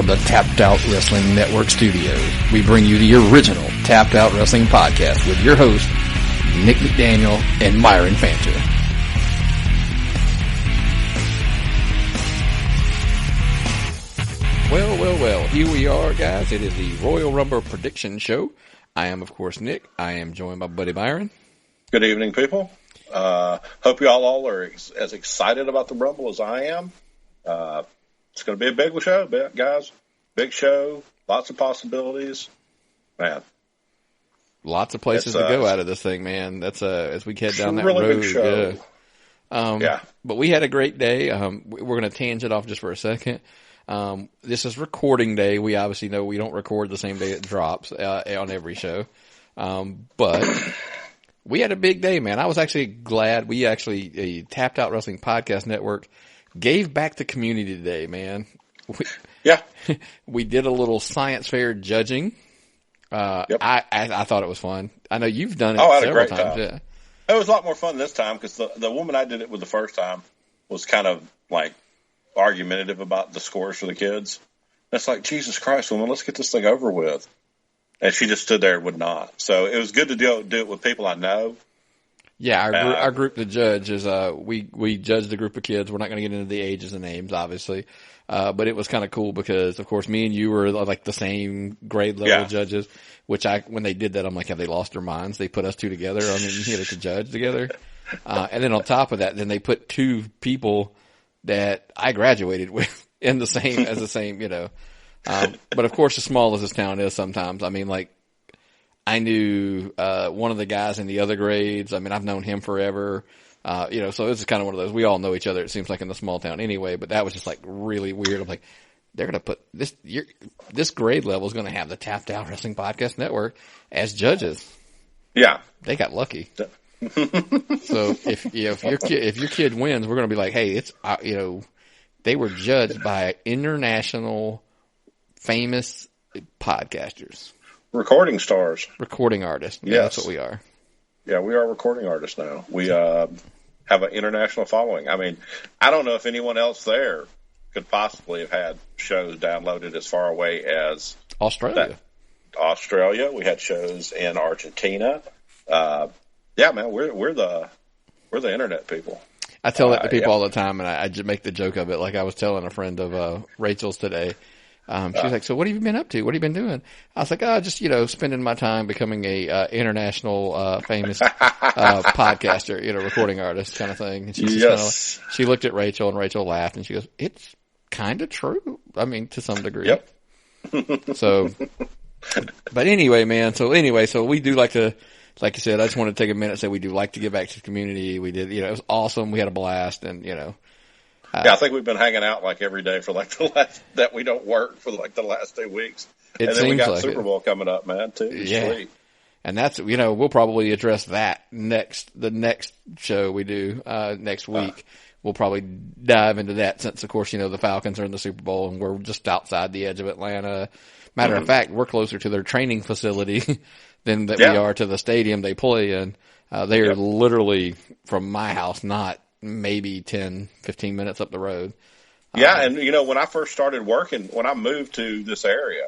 from the Tapped Out Wrestling Network studios, we bring you the original Tapped Out Wrestling podcast with your hosts, Nick McDaniel and Myron Fancher. Well, here we are, guys. It is the Royal Rumble Prediction Show. I am, of course, Nick. I am joined by Buddy Myron. Good evening, people. Hope you all are as excited about the Rumble as I am. It's going to be a big show, guys. Big show. Lots of possibilities. Man. Lots of places to go out of this thing, man. That's as we head down that really road. Big show. Yeah. But we had a great day. We're going to tangent off just for a second. This is recording day. We obviously know we don't record the same day it drops on every show. But we had a big day, man. I was actually glad we Tapped Out Wrestling Podcast Network gave back the community today, man. We did a little science fair judging. Yep. I thought it was fun. I know you've done it several times. Yeah. It was a lot more fun this time because the woman I did it with the first time was kind of like argumentative about the scores for the kids. And it's like, Jesus Christ, woman, let's get this thing over with. And she just stood there and would not. So it was good to do it with people I know. Yeah, our group to judge is we judged a group of kids. We're not going to get into the ages and names, obviously, but it was kind of cool because, of course, me and you were like the same grade level judges. Which when they did that, I'm like, have they lost their minds? They put us two together. I mean, to judge together, and then on top of that, then they put two people that I graduated with in the same, you know. But of course, as small as this town is, sometimes, I mean, like, I knew, one of the guys in the other grades. I mean, I've known him forever. You know, so this is kind of one of those, we all know each other, it seems like, in the small town anyway, but that was just like really weird. I'm like, they're going to put this grade level is going to have the Tapped Out Wrestling Podcast Network as judges. Yeah. They got lucky. So if your kid wins, we're going to be like, hey, it's, you know, they were judged by international famous podcasters. Recording stars. Recording artists. Yeah, yes. That's what we are. Yeah, we are recording artists now. We have an international following. I mean, I don't know if anyone else there could possibly have had shows downloaded as far away as Australia. We had shows in Argentina. Yeah, man, we're the internet people. I tell that to people all the time, and I just make the joke of it. Like I was telling a friend of Rachel's today. She was like, so what have you been up to? What have you been doing? I was like, just, you know, spending my time becoming a international famous podcaster, you know, recording artist kind of thing. And she looked at Rachel, and Rachel laughed, and she goes, it's kind of true. I mean, to some degree. Yep. So, but anyway, man. So we do like to, like you said, I just want to take a minute and say we do like to give back to the community. We did, you know, it was awesome. We had a blast, and, you know. I think we've been hanging out like every day for like that we don't work for like the last 2 weeks. And then we got like Super Bowl coming up, man, too. Yeah. Sweet. And that's, you know, we'll probably address that the next show we do, next week. We'll probably dive into that since, of course, you know, the Falcons are in the Super Bowl and we're just outside the edge of Atlanta. Matter of fact, we're closer to their training facility than we are to the stadium they play in. They are literally from my house, not maybe 10, 15 minutes up the road. Yeah, and, you know, when I first started working, when I moved to this area,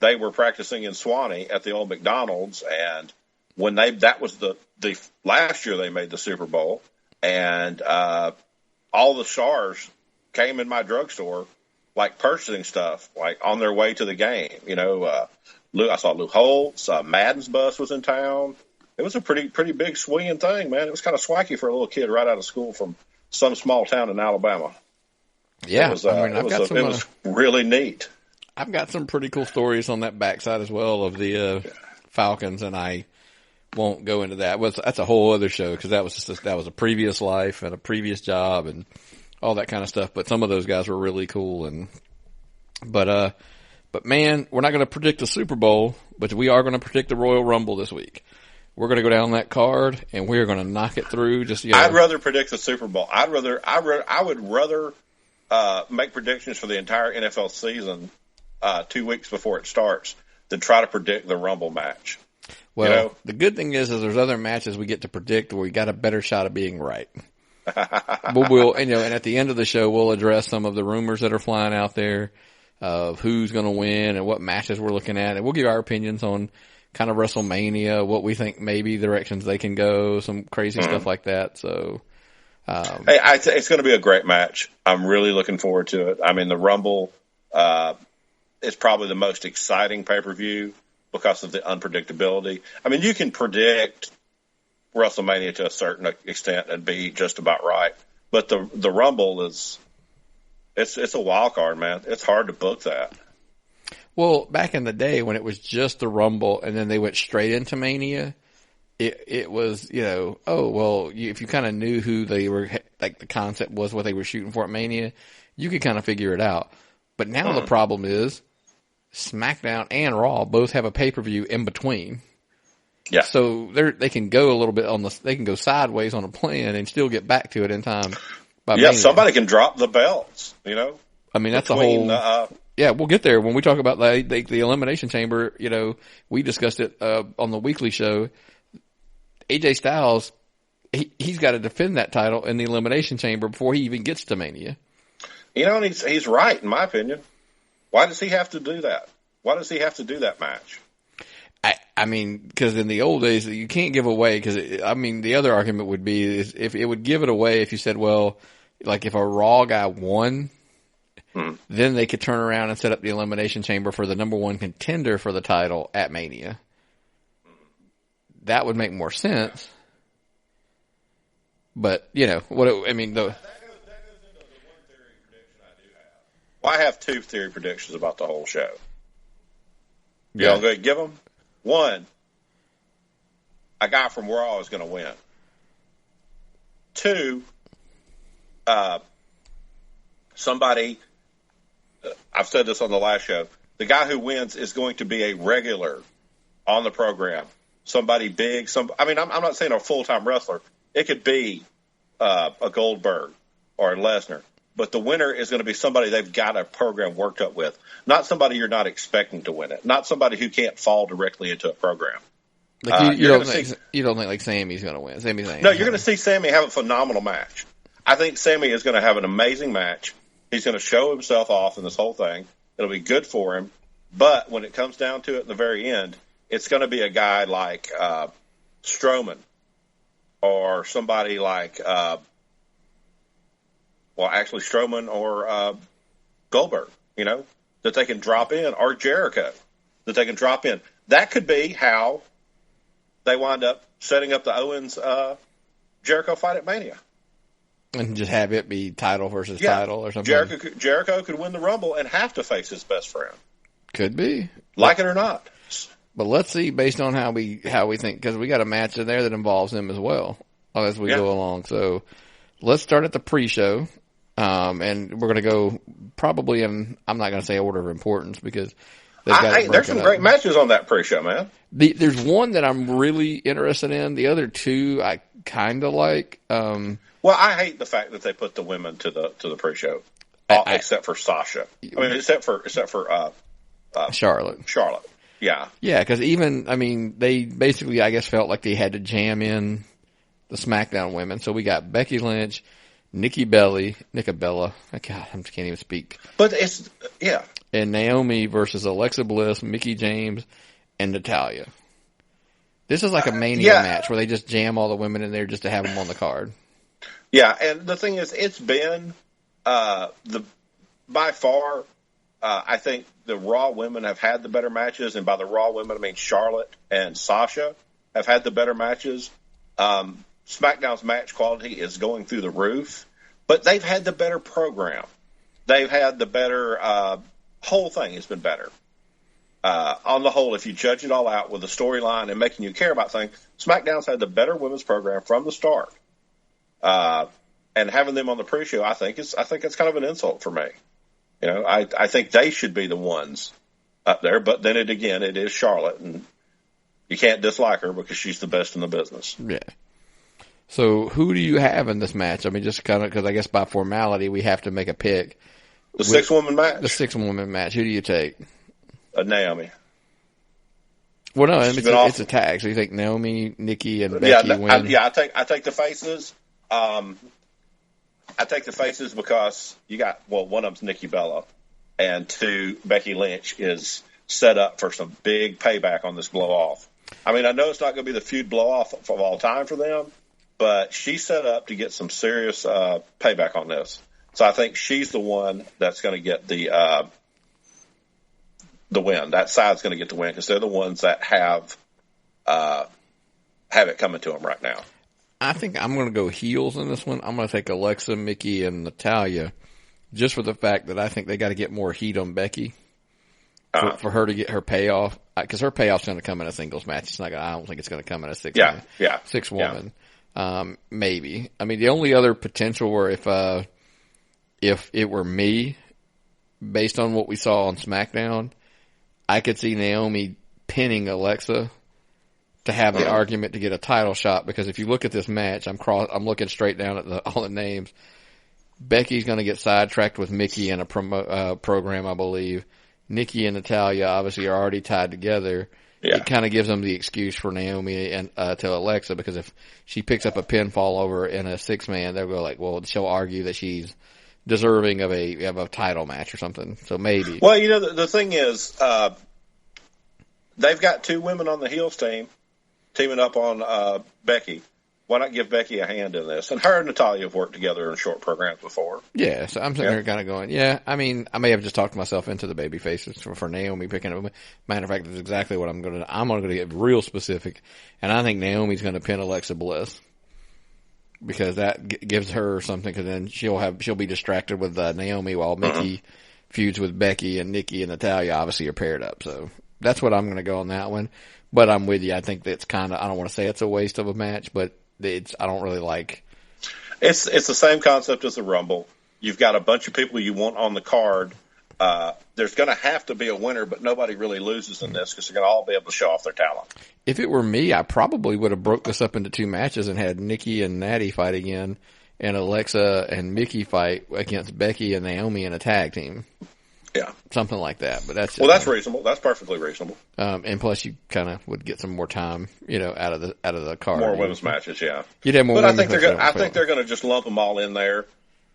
they were practicing in Swanee at the old McDonald's, and when that was the last year they made the Super Bowl, and all the stars came in my drugstore, like purchasing stuff, like on their way to the game. You know, I saw Lou Holtz, Madden's bus was in town. It was a pretty big swinging thing, man. It was kind of swacky for a little kid right out of school from some small town in Alabama. Yeah, it was really neat. I've got some pretty cool stories on that backside as well of the Falcons, and I won't go into that. That's a whole other show because that was a previous life and a previous job and all that kind of stuff. But some of those guys were really cool, but man, we're not going to predict the Super Bowl, but we are going to predict the Royal Rumble this week. We're going to go down that card, and we're going to knock it through. Just, you know. I'd rather predict the Super Bowl. I would rather make predictions for the entire NFL season 2 weeks before it starts than try to predict the Rumble match. Well, you know? The good thing is there's other matches we get to predict where we got a better shot of being right. And at the end of the show, we'll address some of the rumors that are flying out there. of who's going to win and what matches we're looking at. And we'll give our opinions on kind of WrestleMania, what we think maybe directions they can go, some crazy stuff like that. So, hey, it's going to be a great match. I'm really looking forward to it. I mean, the Rumble is probably the most exciting pay-per-view because of the unpredictability. I mean, you can predict WrestleMania to a certain extent and be just about right, but the Rumble is it's a wild card, man. It's hard to book that. Well, back in the day when it was just the Rumble and then they went straight into Mania, it was, if you kind of knew who they were, like the concept was what they were shooting for at Mania, you could kind of figure it out. But now the problem is SmackDown and Raw both have a pay-per-view in between. Yeah. So they can go a little bit they can go sideways on a plan and still get back to it in time. Yeah, somebody can drop the belts, I mean, that's a whole, yeah, we'll get there. When we talk about the Elimination Chamber, we discussed it on the weekly show. AJ Styles, he's got to defend that title in the Elimination Chamber before he even gets to Mania. And he's right, in my opinion. Why does he have to do that? Why does he have to do that match? I mean, because in the old days, you can't give away, the other argument would be is if it would give it away if you said, well, like if a Raw guy won, then they could turn around and set up the Elimination Chamber for the number one contender for the title at Mania. That would make more sense. But, That goes into the one theory prediction I do have. Well, I have two theory predictions about the whole show. Y'all go ahead and give them? One, a guy from Raw is going to win. Two, somebody, I've said this on the last show, the guy who wins is going to be a regular on the program. Somebody big, I'm not saying a full-time wrestler. It could be a Goldberg or a Lesnar. But the winner is going to be somebody they've got a program worked up with. Not somebody you're not expecting to win it. Not somebody who can't fall directly into a program. Like you don't think like Sammy's going to win? No, you're going to see Sammy have a phenomenal match. I think Sammy is going to have an amazing match. He's going to show himself off in this whole thing. It'll be good for him. But when it comes down to it in the very end, it's going to be a guy like Strowman or somebody like Strowman or Goldberg, that they can drop in, or Jericho, that they can drop in. That could be how they wind up setting up the Owens Jericho fight at Mania. And just have it be title versus title or something. Jericho could win the Rumble and have to face his best friend. Could be. Like it or not. But let's see, based on how we think, because we got a match in there that involves him as well as we go along. So let's start at the pre-show. And we're going to go probably in, I'm not going to say order of importance because there's some great matches on that pre-show, man. There's one that I'm really interested in. The other two I kind of like. Well, I hate the fact that they put the women to the pre-show, except for Sasha. Except for Charlotte. Yeah. Yeah, because they basically, I guess, felt like they had to jam in the SmackDown women. So we got Becky Lynch, Nikki Bella. God, I can't even speak. But and Naomi versus Alexa Bliss, Mickie James, and Natalya. This is like a Mania match where they just jam all the women in there just to have them on the card. Yeah, and the thing is, it's been by far. I think the Raw women have had the better matches, and by the Raw women, I mean Charlotte and Sasha have had the better matches. SmackDown's match quality is going through the roof, but they've had the better program. They've had the better whole thing has been better. On the whole, if you judge it all out with the storyline and making you care about things, SmackDown's had the better women's program from the start. And having them on the pre-show, I think it's kind of an insult for me. I think they should be the ones up there, but then it is Charlotte, and you can't dislike her because she's the best in the business. Yeah. So who do you have in this match? I mean, just kind of because I guess by formality we have to make a pick. The six-woman match? The six-woman match. Who do you take? Naomi. Well, no, it's a tag. So you think Naomi, Nikki, and Becky win? I take the faces. I take the faces because you got, one of them's Nikki Bella. and 2, Becky Lynch is set up for some big payback on this blow-off. I mean, I know it's not going to be the feud blow-off of all time for them, but she's set up to get some serious payback on this. So I think she's the one that's going to get the win. That side's going to get the win because they're the ones that have it coming to them right now. I think I'm going to go heels in this one. I'm going to take Alexa, Mickey, and Natalya just for the fact that I think they got to get more heat on Becky for her to get her payoff. Because her payoff's going to come in a singles match. It's not. I don't think it's going to come in a six woman. Maybe. I mean, the only other potential were if it were me, based on what we saw on SmackDown, I could see Naomi pinning Alexa to have the argument to get a title shot. Because if you look at this match, I'm looking straight down at all the names. Becky's going to get sidetracked with Mickey in a program, I believe. Nikki and Natalya obviously are already tied together. Yeah. It kind of gives them the excuse for Naomi and to Alexa, because if she picks up a pinfall over in a 6-man, they'll go like, well, she'll argue that she's deserving of a title match or something. So maybe. Well, the thing is, they've got 2 women on the heels team teaming up on Becky. Why not give Becky a hand in this? And her and Natalya have worked together in short programs before. Yeah, so I'm sitting here kind of going, I mean, I may have just talked myself into the baby faces for Naomi picking up. Matter of fact, that's exactly what I'm going to do. I'm going to get real specific, and I think Naomi's going to pin Alexa Bliss because that gives her something, because then she'll be distracted with Naomi while Mickey feuds with Becky, and Nikki and Natalya obviously are paired up. So that's what I'm going to go on that one. But I'm with you. I think that's kind of, I don't want to say it's a waste of a match, but I don't really like. It's the same concept as the Rumble. You've got a bunch of people you want on the card. There's going to have to be a winner, but nobody really loses in this because they're going to all be able to show off their talent. If it were me, I probably would have broke this up into 2 matches and had Nikki and Natty fight again, and Alexa and Mickey fight against Becky and Naomi in a tag team. Yeah, something like that. But that's that's reasonable. That's perfectly reasonable. And plus, you kind of would get some more time, out of the card. More women's matches, yeah. You'd have more. But I think they're going to just lump them all in there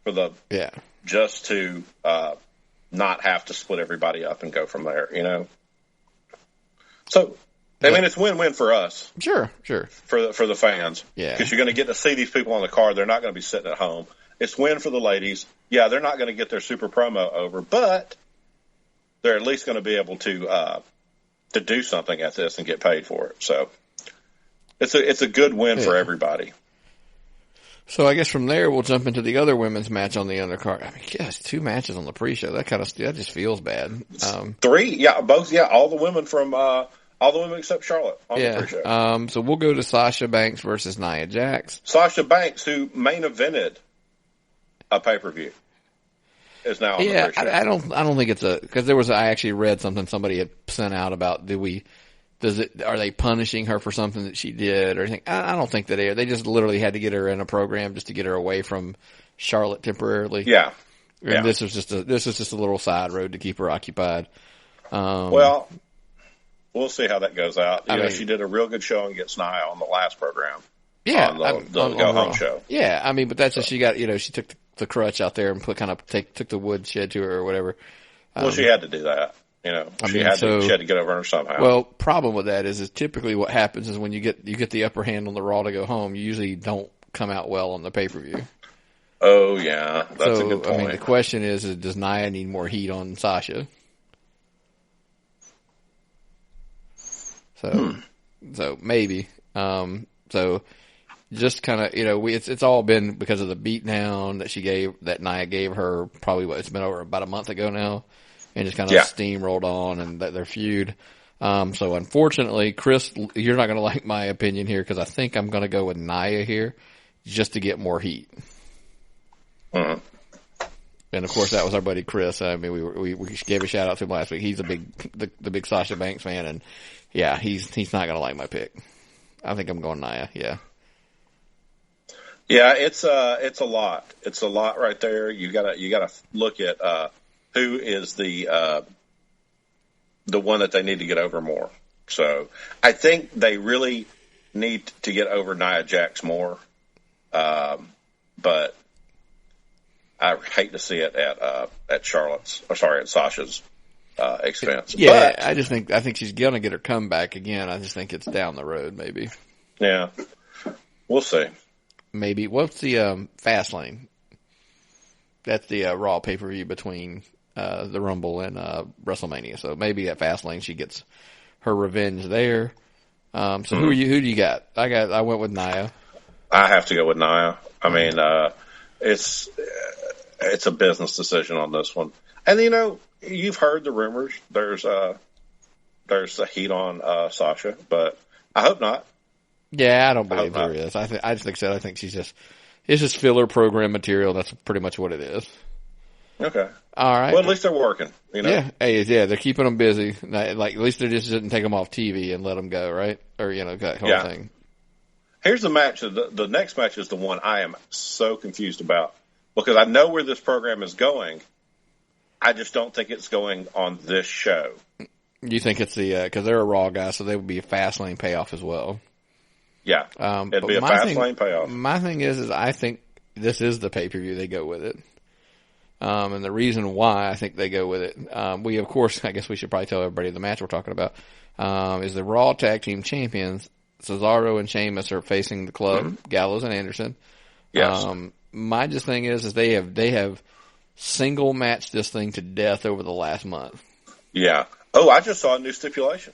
for the just to not have to split everybody up and go from there. So I mean, it's win-win for us. Sure. For the fans, because you're going to get to see these people on the card. They're not going to be sitting at home. It's win for the ladies. Yeah, they're not going to get their super promo over, but they're at least going to be able to do something at this and get paid for it. So it's a good win for everybody. So I guess from there we'll jump into the other women's match on the undercard. I mean, it's 2 matches on the pre-show. That just feels bad. 3, both, all the women from all the women except Charlotte on the pre-show. So we'll go to Sasha Banks versus Nia Jax. Sasha Banks, who main evented a pay-per-view, is now on the pre-show. I don't think it's because I actually read something somebody had sent out about are they punishing her for something that she did or anything? I don't think that they just literally had to get her in a program just to get her away from Charlotte temporarily. Yeah. And this is just a little side road to keep her occupied. Well, we'll see how that goes out. She did a real good showing against Nia on the last program. Yeah. On the go-home show. Yeah. I mean, but that's just, she got, she took the crutch out there and took the wood shed to her or whatever. Well, she had to do that. She had to get over her somehow. Well, problem with that is typically what happens is when you get the upper hand on the Raw to go home, you usually don't come out well on the pay-per-view. Oh, yeah. That's a good point. I mean, the question is does Nia need more heat on Sasha? So maybe. So just kind of, it's all been because of the beatdown that Nia gave her probably it's been over about a month ago now, and just kind of steamrolled on and their feud. So unfortunately, Chris, you're not going to like my opinion here because I think I'm going to go with Nia here just to get more heat. Mm-hmm. And of course, that was our buddy Chris. I mean, we gave a shout out to him last week. He's the big Sasha Banks fan, and he's not going to like my pick. I think I'm going Nia. Yeah. Yeah, it's a lot. It's a lot right there. You gotta look at who is the one that they need to get over more. So I think they really need to get over Nia Jax more. But I hate to see it at Sasha's expense. Yeah, but I think she's gonna get her comeback again. I just think it's down the road, maybe. Yeah, we'll see. Maybe what's the Fastlane? That's the Raw pay-per-view between the Rumble and WrestleMania. So maybe at Fastlane she gets her revenge there. So who do you got? I went with Nia. I have to go with Nia. I mean, it's a business decision on this one. And you've heard the rumors. There's a heat on Sasha, but I hope not. Yeah, I don't believe there is. I just think so. I think it's just filler program material. That's pretty much what it is. Okay. All right. Well, at least they're working. Yeah. Hey, yeah, they're keeping them busy. Like at least they just didn't take them off TV and let them go, right? Or that whole thing. Here's the match. The next match is the one I am so confused about because I know where this program is going. I just don't think it's going on this show. You think it's because they're a Raw guy, so they would be a Fastlane payoff as well. Yeah, it'd be a Fastlane payoff. My thing is I think this is the pay-per-view. They go with it. And the reason why I think they go with it, we, of course, I guess we should probably tell everybody the match we're talking about, is the Raw Tag Team Champions. Cesaro and Sheamus are facing the Club, Gallows and Anderson. Yes. My just thing is they have single matched this thing to death over the last month. Yeah. Oh, I just saw a new stipulation.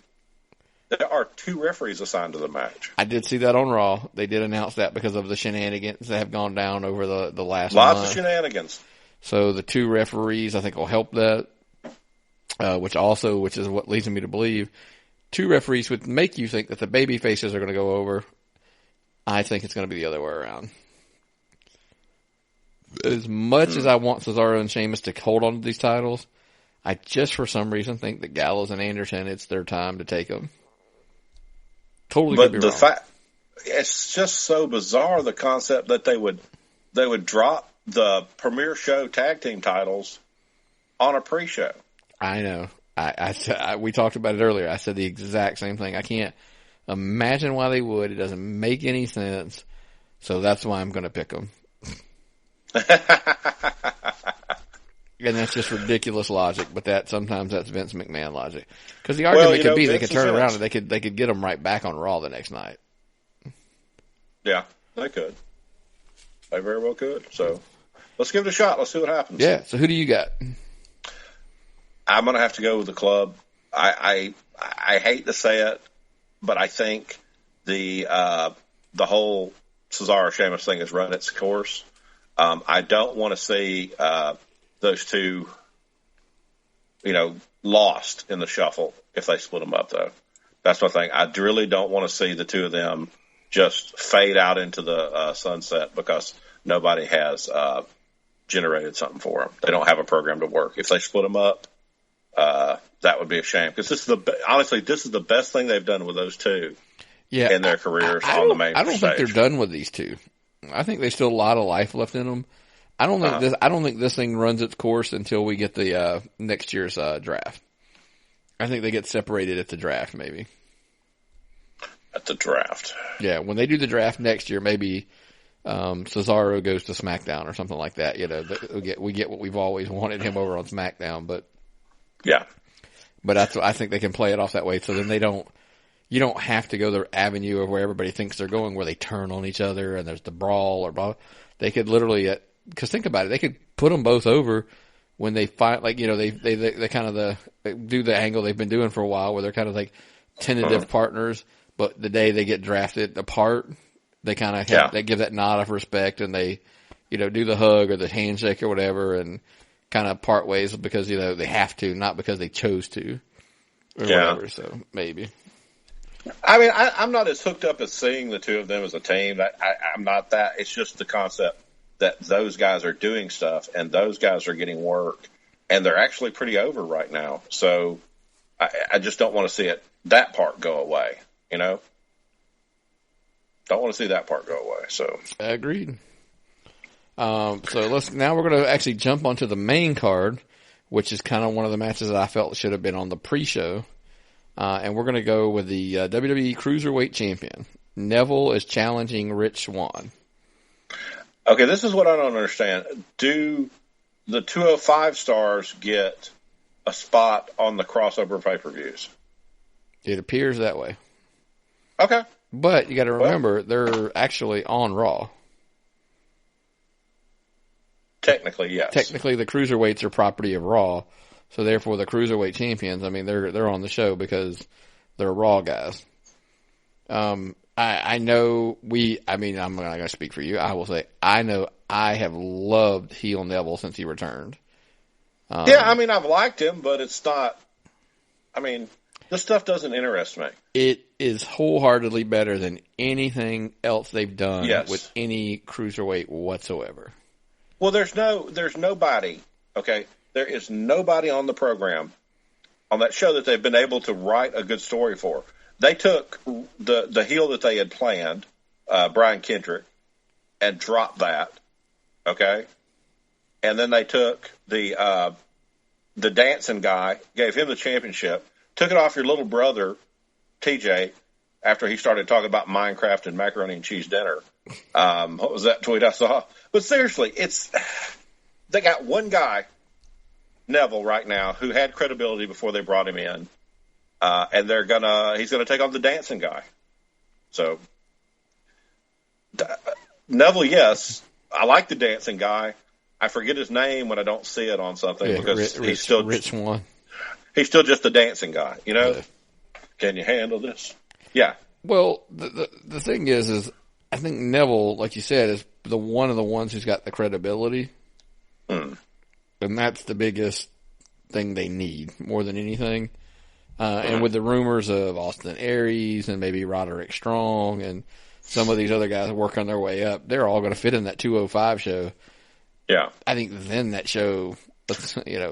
There are 2 referees assigned to the match. I did see that on Raw. They did announce that because of the shenanigans that have gone down over the last month. Lots of shenanigans. So the 2 referees, I think, will help that, which is what leads me to believe 2 referees would make you think that the baby faces are going to go over. I think it's going to be the other way around. As much as I want Cesaro and Sheamus to hold on to these titles, I just for some reason think that Gallows and Anderson, it's their time to take them. Totally could be wrong. It's just so bizarre, the concept that they would drop the premier show tag team titles on a pre-show. I know. We talked about it earlier. I said the exact same thing. I can't imagine why they would. It doesn't make any sense. So that's why I'm going to pick them. And that's just ridiculous logic, but sometimes that's Vince McMahon logic. Because the argument could be they could turn around and they could get them right back on Raw the next night. Yeah, they could. They very well could. So let's give it a shot. Let's see what happens. Yeah. So who do you got? I'm going to have to go with the Club. I hate to say it, but I think the whole Cesaro Sheamus thing has run its course. I don't want to see those 2, lost in the shuffle if they split them up, though. That's my thing. I really don't want to see the 2 of them just fade out into the sunset because nobody has generated something for them. They don't have a program to work. If they split them up, that would be a shame because this is the best thing they've done with those 2 in their careers on the main stage. I don't think they're done with these 2. I think there's still a lot of life left in them. I don't think this thing runs its course until we get the next year's draft. I think they get separated at the draft, maybe. At the draft. Yeah, when they do the draft next year, maybe Cesaro goes to SmackDown or something like that. We get what we've always wanted him over on SmackDown, but yeah. But I think they can play it off that way, so then you don't have to go the avenue of where everybody thinks they're going, where they turn on each other and there's the brawl or blah. They could literally, because think about it, they could put them both over when they find, they kind of do the angle they've been doing for a while, where they're kind of like tentative partners, but the day they get drafted apart, they kind of they give that nod of respect and they, do the hug or the handshake or whatever and kind of part ways because they have to, not because they chose to or whatever. So maybe. I mean, I'm not as hooked up as seeing the 2 of them as a team. I'm not that. It's just the concept that those guys are doing stuff and those guys are getting work, and they're actually pretty over right now. So I just don't want to see that part go away. Don't want to see that part go away. So agreed. So now we're going to actually jump onto the main card, which is kind of one of the matches that I felt should have been on the pre-show. And we're going to go with the WWE Cruiserweight Champion. Neville is challenging Rich Swann. Okay, this is what I don't understand. Do the 205 stars get a spot on the crossover pay-per-views? It appears that way. Okay. But you got to remember, they're actually on Raw. Technically, yes. Technically, the cruiserweights are property of Raw, so therefore the cruiserweight champions, I mean, they're on the show because they're Raw guys. I know I'm not going to speak for you. I will say, I know I have loved heel Neville since he returned. I've liked him, but it's not, this stuff doesn't interest me. It is wholeheartedly better than anything else they've done with any cruiserweight whatsoever. Well, there's nobody, okay? There is nobody on the program, on that show, that they've been able to write a good story for. They took the heel that they had planned, Brian Kendrick, and dropped that, okay? And then they took the dancing guy, gave him the championship, took it off your little brother, TJ, after he started talking about Minecraft and macaroni and cheese dinner. What was that tweet I saw? But seriously, they got one guy, Neville, right now, who had credibility before they brought him in. And he's gonna take on the dancing guy. So Neville, yes, I like the dancing guy. I forget his name when I don't see it on something because he's still Rich one. He's still just the dancing guy, you know. Yeah. Can you handle this? Yeah. Well, the thing is I think Neville, like you said, is one of the ones who's got the credibility, and that's the biggest thing they need more than anything. And with the rumors of Austin Aries and maybe Roderick Strong and some of these other guys working their way up, they're all going to fit in that 205 show. Yeah. I think then that show,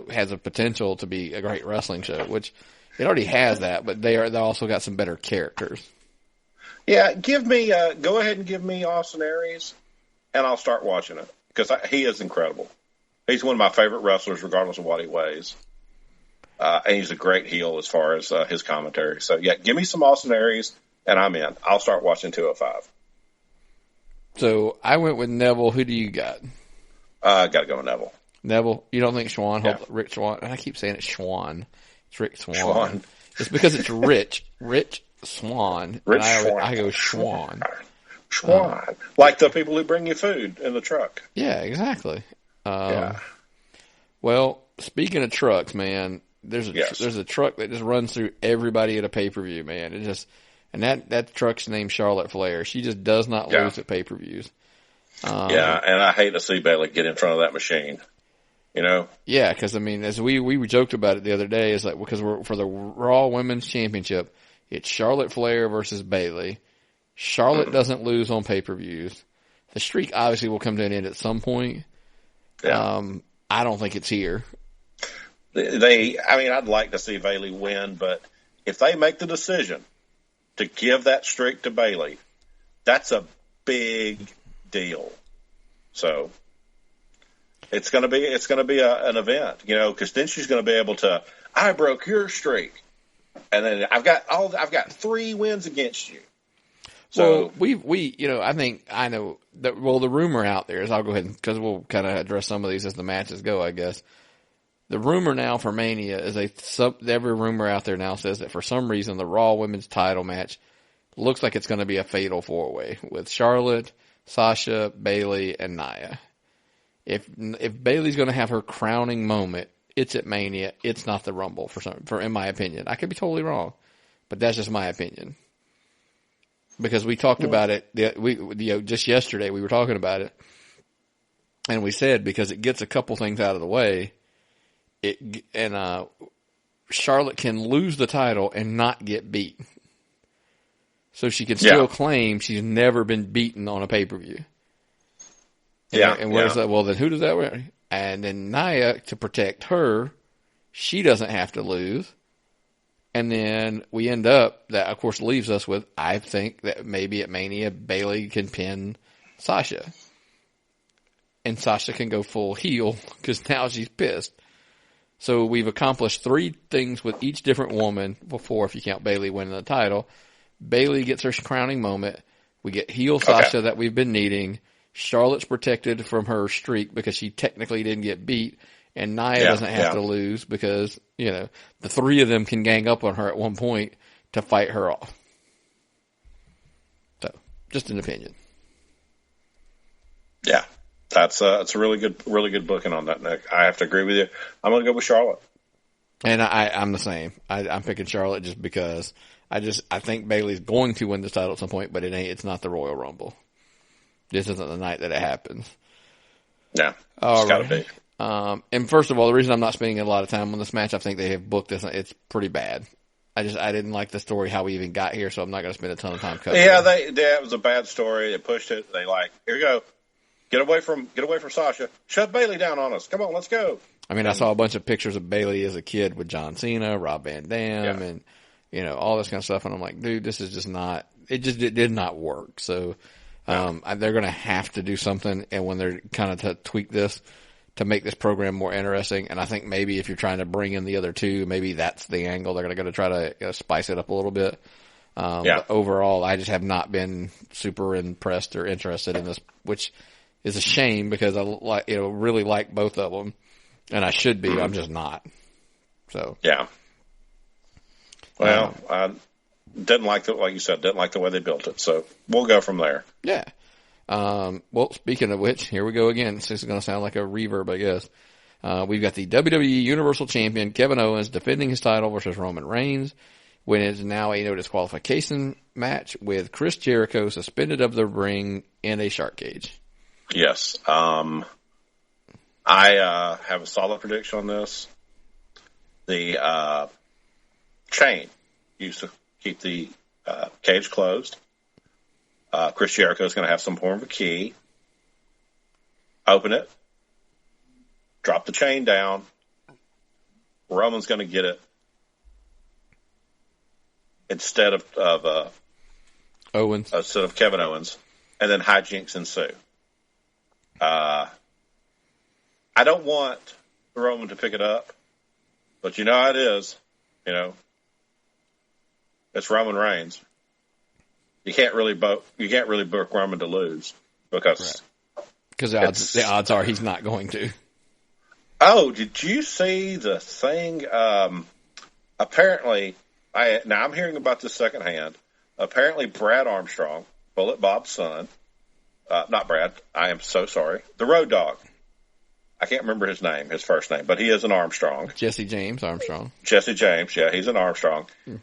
has a potential to be a great wrestling show, which it already has that, but they also got some better characters. Yeah. Go ahead and give me Austin Aries and I'll start watching it because he is incredible. He's one of my favorite wrestlers regardless of what he weighs. And he's a great heel as far as his commentary. So, yeah, give me some Austin Aries, and I'm in. I'll start watching 205. So, I went with Neville. Who do you got? Got to go with Neville. Neville? You don't think Schwann? Yeah. Rick Schwann? I keep saying it's Schwann. It's Rick Swann. It's because it's Rich. Rich Swann. Rich Swann. I go Schwann. Schwann. Like the people who bring you food in the truck. Yeah, exactly. Yeah. Well, speaking of trucks, man, there's a truck that just runs through everybody at a pay-per-view, man. And that truck's named Charlotte Flair. She just does not lose at pay-per-views. And I hate to see Bayley get in front of that machine. You know? Yeah, because as we joked about it the other day, is like because we're for the Raw Women's Championship, it's Charlotte Flair versus Bayley. Charlotte doesn't lose on pay-per-views. The streak obviously will come to an end at some point. Yeah. I don't think it's here. I'd like to see Bayley win, but if they make the decision to give that streak to Bayley, that's a big deal. So it's going to be an event, because then she's going to be able to, I broke your streak, and then I've got 3 wins against you. So I know that. Well, the rumor out there is, I'll go ahead because we'll kind of address some of these as the matches go, I guess. The rumor now for Mania is every rumor out there now says that for some reason the Raw Women's Title match looks like it's going to be a fatal 4-way with Charlotte, Sasha, Bayley, and Nia. If Bayley's going to have her crowning moment, it's at Mania. It's not the Rumble in my opinion. I could be totally wrong, but that's just my opinion. Because we talked about it, just yesterday we were talking about it, and we said because it gets a couple things out of the way. Charlotte can lose the title and not get beat. So she can still claim she's never been beaten on a pay-per-view. And where's that? Well, then who does that work? And then Nia, to protect her, she doesn't have to lose. And then we end up, that of course leaves us with, I think that maybe at Mania, Bayley can pin Sasha. And Sasha can go full heel because now she's pissed. So we've accomplished 3 things with each different woman before, if you count Bayley winning the title. Bayley gets her crowning moment. We get heel Sasha that we've been needing. Charlotte's protected from her streak because she technically didn't get beat, and Nia doesn't have to lose because, the three of them can gang up on her at one point to fight her off. So, just an opinion. Yeah, that's a really good booking on that, Nick. I have to agree with you. I'm going to go with Charlotte. And I'm the same. I'm picking Charlotte just because I think Bayley's going to win this title at some point, but it's not the Royal Rumble. This isn't the night that it happens. Yeah, it's got to be. And first of all, the reason I'm not spending a lot of time on this match, I think they have booked this. It's pretty bad. I didn't like the story, how we even got here, so I'm not going to spend a ton of time covering it. Yeah, it was a bad story. They pushed it. They here you go. Get away from Sasha. Shut Bayley down on us. Come on, let's go. I mean, I saw a bunch of pictures of Bayley as a kid with John Cena, Rob Van Dam, and, all this kind of stuff. And I'm like, dude, this is just not, it did not work. So, they're going to have to do something. And when they're kind of to tweak this to make this program more interesting. And I think maybe if you're trying to bring in the other two, maybe that's the angle. They're going to try to spice it up a little bit. But overall, I just have not been super impressed or interested in this, which is a shame because I really like both of them. And I should be. I'm just not. So yeah. Well, I didn't like like you said, didn't like the way they built it. So we'll go from there. Yeah. Well, speaking of which, here we go again. This is going to sound like a reverb, I guess. We've got the WWE Universal Champion Kevin Owens defending his title versus Roman Reigns, when it is now a no disqualification match with Chris Jericho suspended of the ring in a shark cage. Yes. I have a solid prediction on this. The chain used to keep the cage closed. Chris Jericho is going to have some form of a key. Open it. Drop the chain down. Roman's going to get it instead of Owens. Instead of Kevin Owens, and then hijinks ensue. I don't want Roman to pick it up, but you know how it is. It's Roman Reigns. You can't really book Roman to lose because the odds are he's not going to. Oh, did you see the thing? Apparently, now I'm hearing about this secondhand. Apparently, Brad Armstrong, Bullet Bob's son, not Brad. I am so sorry. The Road Dogg. I can't remember his first name, but he is an Armstrong. Jesse James Armstrong. Jesse James, yeah, he's an Armstrong. Mm-hmm.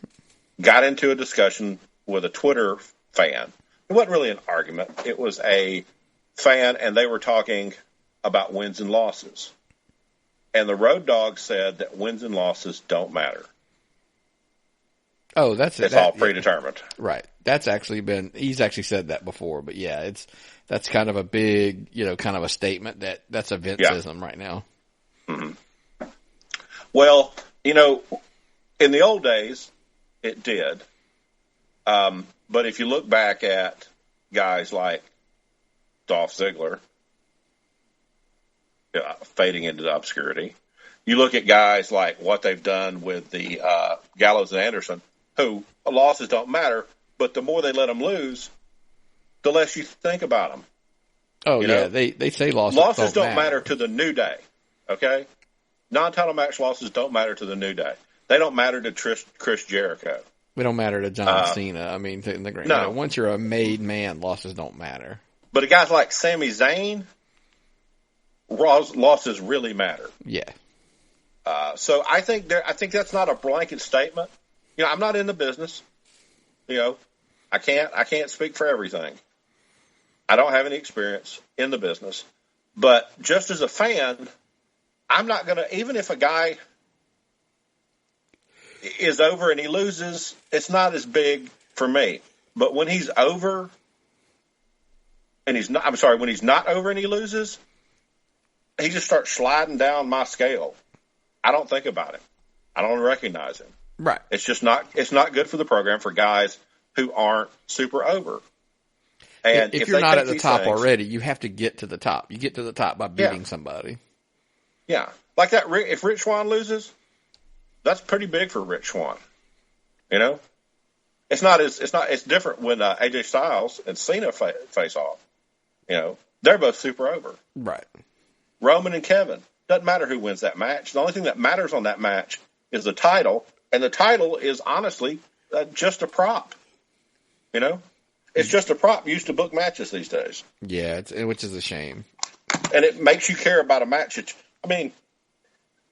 Got into a discussion with a Twitter fan. It wasn't really an argument. It was a fan, and they were talking about wins and losses. And the Road Dogg said that wins and losses don't matter. Oh, it's all predetermined. Yeah. Right. He's actually said that before, but yeah, that's kind of a big, kind of a statement that's a Vinceism right now. Mm-hmm. Well, in the old days, it did. But if you look back at guys like Dolph Ziggler, fading into the obscurity, you look at guys like what they've done with the Gallows and Anderson, who losses don't matter, but the more they let them lose, the less you think about them. Oh, yeah, they say losses don't matter to the New Day, okay? Non-title match losses don't matter to the New Day. They don't matter to Chris Jericho. They don't matter to John Cena. I mean, no. Once you're a made man, losses don't matter. But guys like Sami Zayn, losses really matter. Yeah. So I think that's not a blanket statement. I'm not in the business. I can't speak for everything. I don't have any experience in the business. But just as a fan, I'm not going to, even if a guy is over and he loses, it's not as big for me. But when he's over and when he's not over and he loses, he just starts sliding down my scale. I don't think about him. I don't recognize him. Right. It's not good for the program for guys who aren't super over. And if you're not at the top already, you have to get to the top. You get to the top by beating somebody. Yeah. Like that, if Rich Swann loses, that's pretty big for Rich Swann. It's different when AJ Styles and Cena face off. They're both super over. Right. Roman and Kevin. Doesn't matter who wins that match. The only thing that matters on that match is the title, and the title is honestly just a prop. You know? It's just a prop used to book matches these days. Yeah, which is a shame. And it makes you care about a match.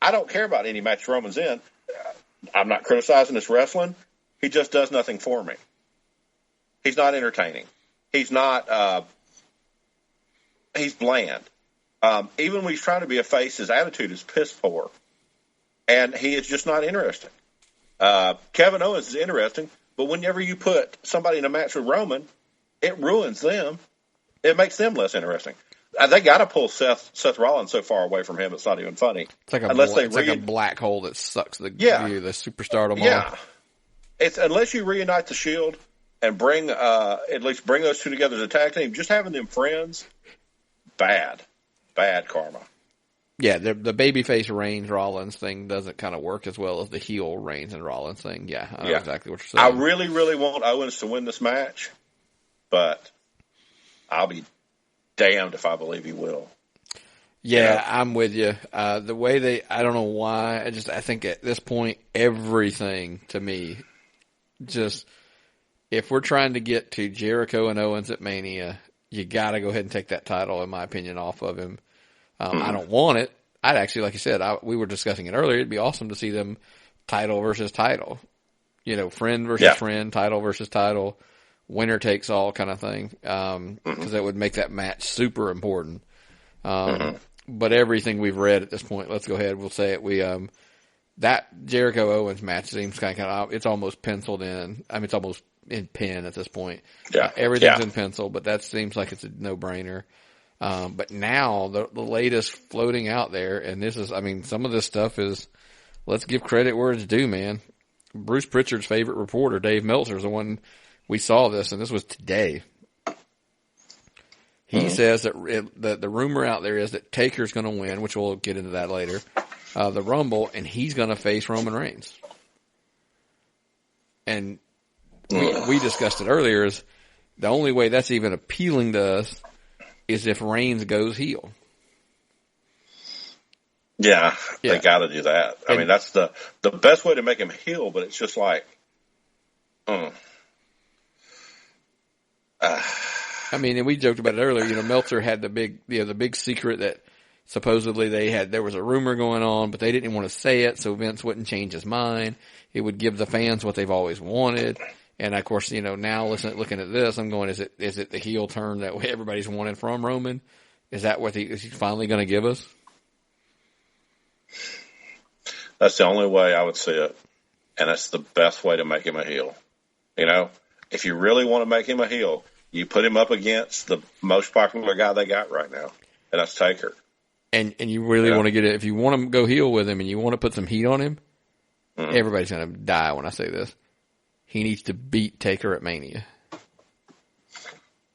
I don't care about any match Roman's in. I'm not criticizing his wrestling. He just does nothing for me. He's not entertaining. He's not. He's bland. Even when he's trying to be a face, his attitude is piss poor, and he is just not interesting. Kevin Owens is interesting, but whenever you put somebody in a match with Roman, it ruins them. It makes them less interesting. They got to pull Seth Rollins so far away from him; it's not even funny. It's like a black hole that sucks the superstardom off. It's unless you reunite the Shield and bring at least bring those two together as a tag team. Just having them friends, bad karma. Yeah, the babyface Reigns Rollins thing doesn't kind of work as well as the heel Reigns and Rollins thing. Yeah, I know exactly what you're saying. I really, really want Owens to win this match, but I'll be damned if I believe he will. Yeah, I'm with you. The way I don't know why. I think at this point, everything to me, just if we're trying to get to Jericho and Owens at Mania, you got to go ahead and take that title, in my opinion, off of him. I don't want it. I'd actually, like you said, we were discussing it earlier. It'd be awesome to see them title versus title. You know, friend versus friend, title versus title, winner takes all kind of thing. Because that would make that match super important. But everything we've read at this point, let's go ahead. We'll say it. That Jericho Owens match seems kind of, it's almost penciled in. I mean, it's almost in pen at this point. Yeah. Everything's in pencil, but that seems like it's a no-brainer. But now the latest floating out there, and this is, some of this stuff is, let's give credit where it's due, man. Bruce Pritchard's favorite reporter, Dave Meltzer, is the one we saw this, and this was today. He says that the rumor out there is that Taker's going to win, which we'll get into that later, the Rumble, and he's going to face Roman Reigns. And we discussed it earlier, is the only way that's even appealing to us is if Reigns goes heel. Yeah, they got to do that. That's the best way to make him heel, but it's just like, and we joked about it earlier. Meltzer had the big secret that supposedly there was a rumor going on, but they didn't want to say it, so Vince wouldn't change his mind. It would give the fans what they've always wanted. And of course, now looking at this, I'm going, is it the heel turn that everybody's wanted from Roman? Is that what is he finally going to give us? That's the only way I would see it. And that's the best way to make him a heel. If you really want to make him a heel, you put him up against the most popular guy they got right now. And that's Taker. And you really want to get it. If you want to go heel with him and you want to put some heat on him, everybody's going to die when I say this. He needs to beat Taker at Mania.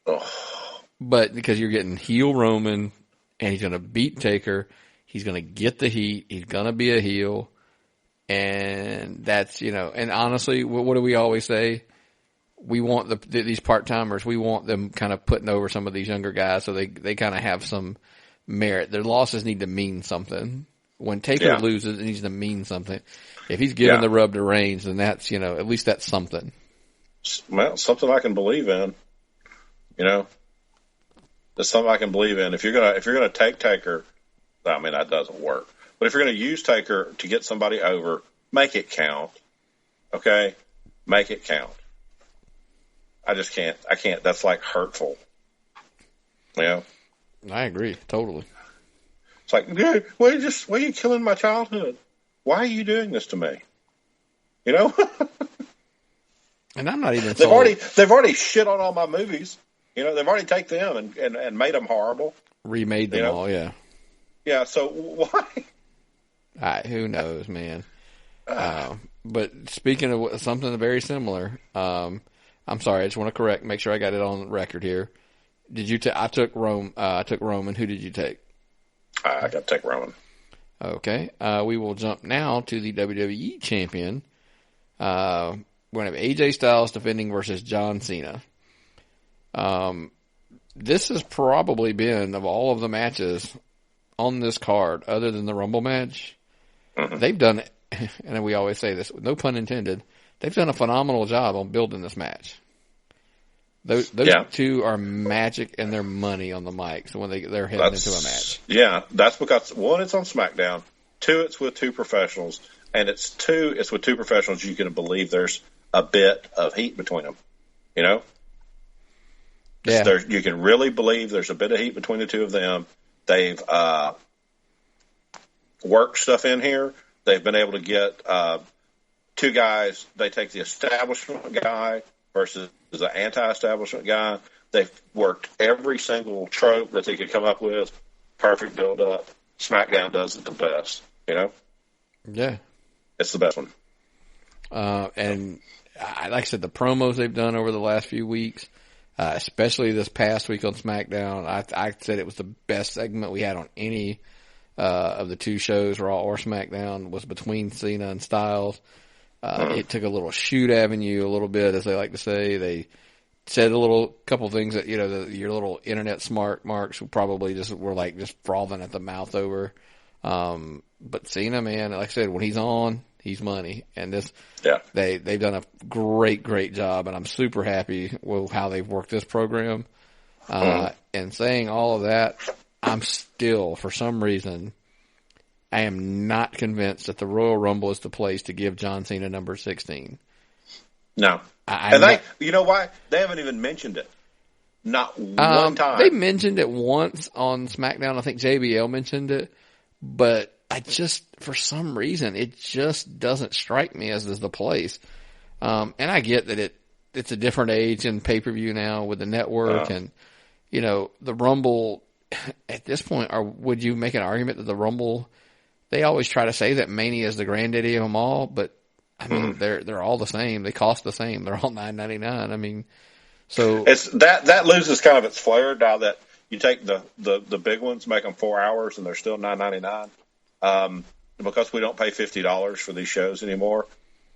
Oh. But because you're getting heel Roman, and he's going to beat Taker, he's going to get the heat, he's going to be a heel, and that's, and honestly, what do we always say? We want these part-timers, we want them kind of putting over some of these younger guys so they kind of have some merit. Their losses need to mean something. When Taker loses, it needs to mean something. If he's giving the rub to Reigns, then that's, at least that's something. Well, something I can believe in. That's something I can believe in. If you're gonna take Taker, that doesn't work. But if you're gonna use Taker to get somebody over, make it count. Okay? Make it count. I just can't. I can't. That's like hurtful. I agree. Totally. It's like, dude, why are you killing my childhood? Why are you doing this to me? And I'm not even. They've already shit on all my movies. They've already taken them and made them horrible. Remade them all, yeah. Yeah. So why? Who knows, man? But speaking of something very similar, I'm sorry. I just want to make sure I got it on record here. Did you? I took Roman. Who did you take? I got to take Roman. Okay. We will jump now to the WWE Champion. We're going to have AJ Styles defending versus John Cena. this has probably been, of all of the matches on this card, other than the Rumble match, they've done, and we always say this, no pun intended, they've done a phenomenal job on building this match. Those two are magic and they're money on the mic. So when they're heading into a match. Yeah, that's because, one, it's on SmackDown. Two, it's with two professionals. And it's with two professionals you can believe there's a bit of heat between them. You know? Yeah. You can really believe there's a bit of heat between the two of them. They've worked stuff in here. They've been able to get two guys. They take the establishment guy versus the anti-establishment guy. They've worked every single trope that they could come up with. Perfect build-up. SmackDown does it the best, you know? Yeah. It's the best one. And like I said, the promos they've done over the last few weeks, especially this past week on SmackDown, I said it was the best segment we had on any of the two shows, Raw or SmackDown, was between Cena and Styles. It took a little shoot avenue a little bit, as they like to say. They said a couple things that, you know, your little internet smart marks probably were just frothing at the mouth over. But Cena, man, like I said, when he's on, he's money. And they've done a great job, and I'm super happy with how they've worked this program. And saying all of that, I'm still, for some reason, I am not convinced that the Royal Rumble is the place to give John Cena number 16. No. You know why? They haven't even mentioned it. Not one time. They mentioned it once on SmackDown. I think JBL mentioned it. But for some reason, it just doesn't strike me as the place. And I get that it's a different age in pay-per-view now with the network. And, you know, the Rumble, at this point, would you make an argument that the Rumble... They always try to say that Mania is the granddaddy of them all, but I mean they're all the same. They cost the same. They're all $9.99. I mean, so it's that loses kind of its flair now that you take the big ones, make them 4 hours, and they're still $9.99. Because we don't pay $50 for these shows anymore,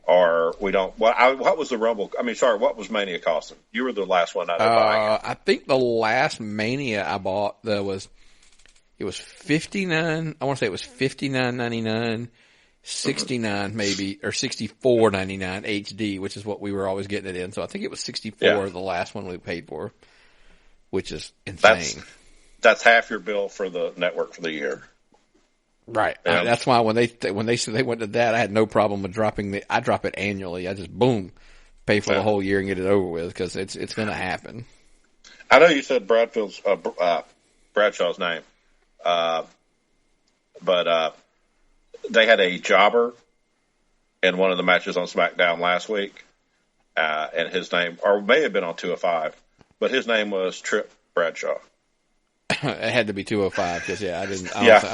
or we don't. What was the Rumble? I mean, sorry, what was Mania costing? You were the last one I bought. I think the last Mania I bought it was $59. I want to say it was $59.99, $69 maybe, or $64.99 HD, which is what we were always getting it in. So I think it was $64 the last one we paid for, which is insane. That's half your bill for the network for the year. Right. Yeah. That's why when they said they went to that, I had no problem with I drop it annually. I just pay for the whole year and get it over with because it's going to happen. I know you said Bradshaw's name. But they had a jobber in one of the matches on SmackDown last week, and his name, or may have been on 205, but his name was Trip Bradshaw. It had to be 205 because I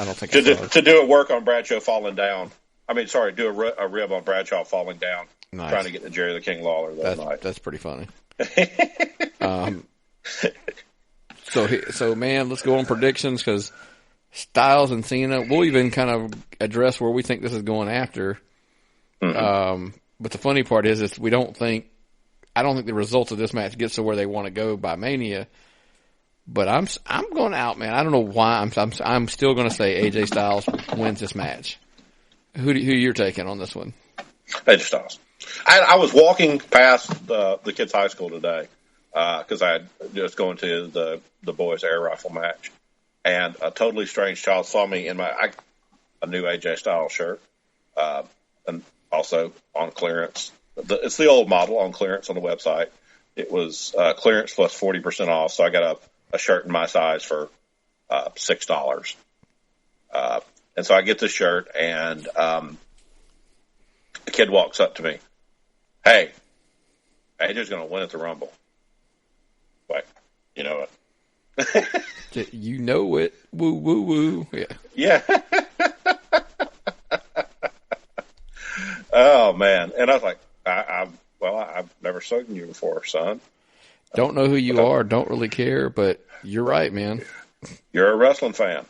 don't think to do a work on Bradshaw falling down. I mean, sorry, do a rib on Bradshaw falling down, trying to get to Jerry the King Lawler that night. That's pretty funny. So man, let's go on predictions because Styles and Cena, we'll even kind of address where we think this is going after. But the funny part is I don't think the results of this match gets to where they want to go by Mania. But I'm going out, man. I don't know why. I'm still going to say AJ Styles wins this match. Who you're taking on this one? AJ Styles. I was walking past the kids' high school today because I had just going to the boys' air rifle match. And a totally strange child saw me in a new AJ Styles shirt, and also on clearance. It's the old model on clearance on the website. It was clearance plus 40% off, so I got a shirt in my size for $6. And so I get this shirt, and the kid walks up to me. Hey, AJ's going to win at the Rumble. Like, you know it. You know it. Woo, woo, woo. Yeah. Oh, man. And I was like, I've never seen you before, son. Don't know who you are. Don't really care, but you're right, man. You're a wrestling fan.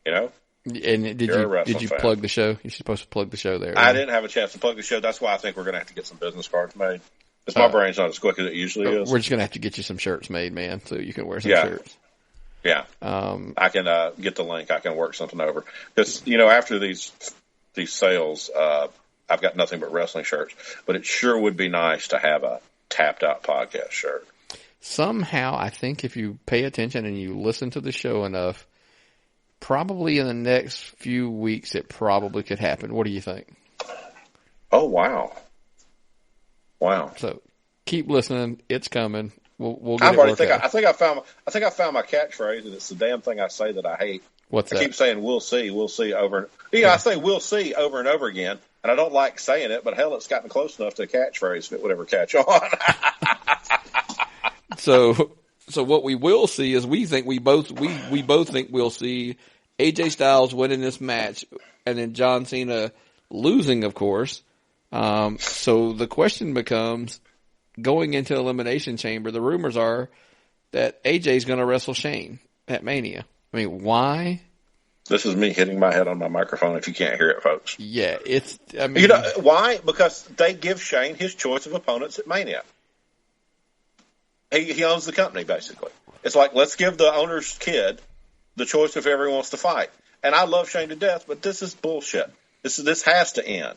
You know? And did you plug the show? You're supposed to plug the show there. I didn't have a chance to plug the show. That's why I think we're going to have to get some business cards made. Because my brain's not as quick as it usually is. We're just going to have to get you some shirts made, man, so you can wear some shirts. Yeah. I can get the link. I can work something over. Because, after these sales, I've got nothing but wrestling shirts. But it sure would be nice to have a Tapped Out podcast shirt. Somehow, I think if you pay attention and you listen to the show enough, probably in the next few weeks, it probably could happen. What do you think? Oh, wow. So keep listening. It's coming. We'll get I think I found my catchphrase, and it's the damn thing I say that I hate. What's that? I keep saying we'll see over. I say we'll see over and over again, and I don't like saying it, but hell, it's gotten close enough to a catchphrase if it would ever catch on. So what we will see is we both think we'll see AJ Styles winning this match, and then John Cena losing, of course. So the question becomes, going into Elimination Chamber, the rumors are that AJ's going to wrestle Shane at Mania. I mean, why? This is me hitting my head on my microphone if you can't hear it, folks. Yeah, why? Because they give Shane his choice of opponents at Mania. He owns the company, basically. It's like, let's give the owner's kid the choice if ever he wants to fight. And I love Shane to death, but this is bullshit. This has to end.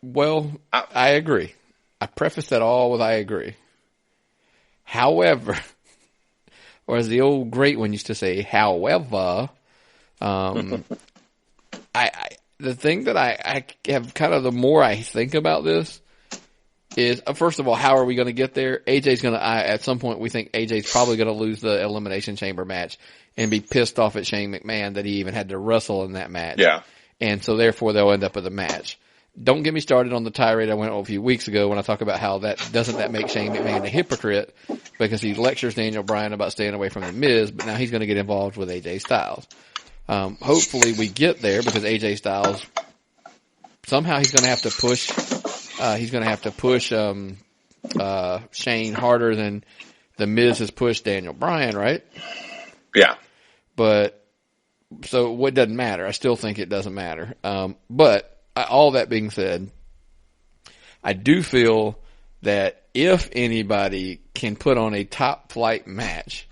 Well, I agree. I preface that all with I agree. However, or as the old great one used to say, however, the thing that I have kind of, the more I think about this is, first of all, how are we going to get there? AJ's going to, at some point we think AJ's probably going to lose the Elimination Chamber match and be pissed off at Shane McMahon that he even had to wrestle in that match. Yeah. And so therefore they'll end up with a match. Don't get me started on the tirade I went on a few weeks ago when I talk about how that make Shane McMahon a hypocrite because he lectures Daniel Bryan about staying away from The Miz, but now he's going to get involved with AJ Styles. Hopefully we get there because AJ Styles, somehow he's going to have to push Shane harder than The Miz has pushed Daniel Bryan, right? Yeah. But, so what doesn't matter? I still think it doesn't matter. But all that being said, I do feel that if anybody can put on a top flight match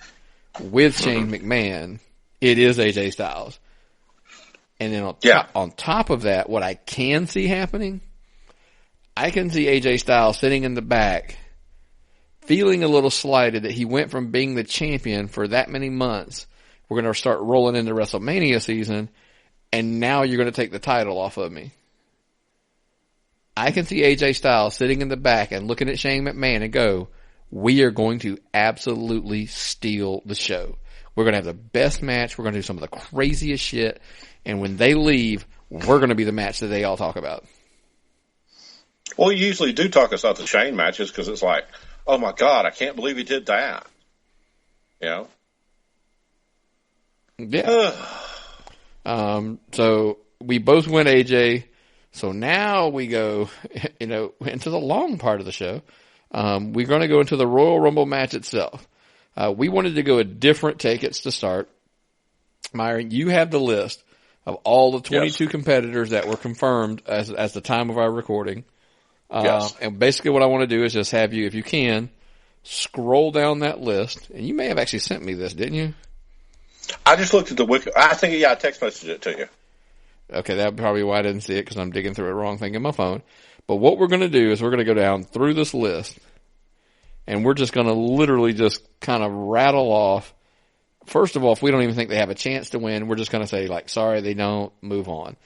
with Shane McMahon, it is AJ Styles. And then on top of that, what I can see happening, I can see AJ Styles sitting in the back, feeling a little slighted that he went from being the champion for that many months. We're going to start rolling into WrestleMania season, and now you're going to take the title off of me. I can see AJ Styles sitting in the back and looking at Shane McMahon and go, we are going to absolutely steal the show. We're going to have the best match. We're going to do some of the craziest shit. And when they leave, we're going to be the match that they all talk about. Well, you usually do talk about the Shane matches because it's like, oh my God, I can't believe he did that. Yeah. So we both went AJ. So now we go, into the long part of the show. We're going to go into the Royal Rumble match itself. We wanted to go a different tickets to start. Myron, you have the list of all the 22 competitors that were confirmed as the time of our recording. And basically what I want to do is just have you, if you can, scroll down that list. And you may have actually sent me this, didn't you? I just looked at the wiki. I think, I text messaged it to you. Okay, that's probably why I didn't see it because I'm digging through the wrong thing in my phone. But what we're going to do is we're going to go down through this list, and we're just going to literally just kind of rattle off. First of all, if we don't even think they have a chance to win, we're just going to say, like, sorry, they don't, move on.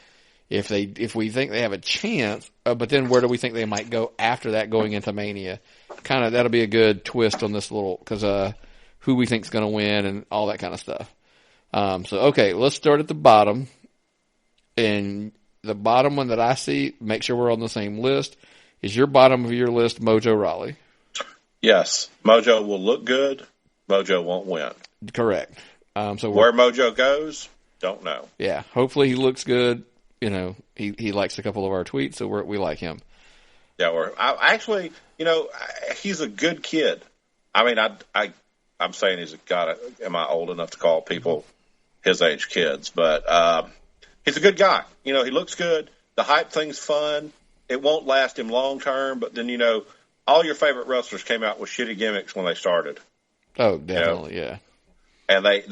If we think they have a chance, but then where do we think they might go after that going into Mania? Kind of, that'll be a good twist on this little, because who we think's going to win and all that kind of stuff. Okay, let's start at the bottom. And the bottom one that I see, make sure we're on the same list, is your bottom of your list, Mojo Rawley. Yes. Mojo will look good. Mojo won't win. Correct. So where Mojo goes, don't know. Yeah. Hopefully he looks good. He likes a couple of our tweets, so we like him. Yeah. He's a good kid. I mean, I'm saying God, am I old enough to call people his age kids? But, he's a good guy. He looks good. The hype thing's fun. It won't last him long term, but then, all your favorite wrestlers came out with shitty gimmicks when they started. Oh, definitely, yeah. And they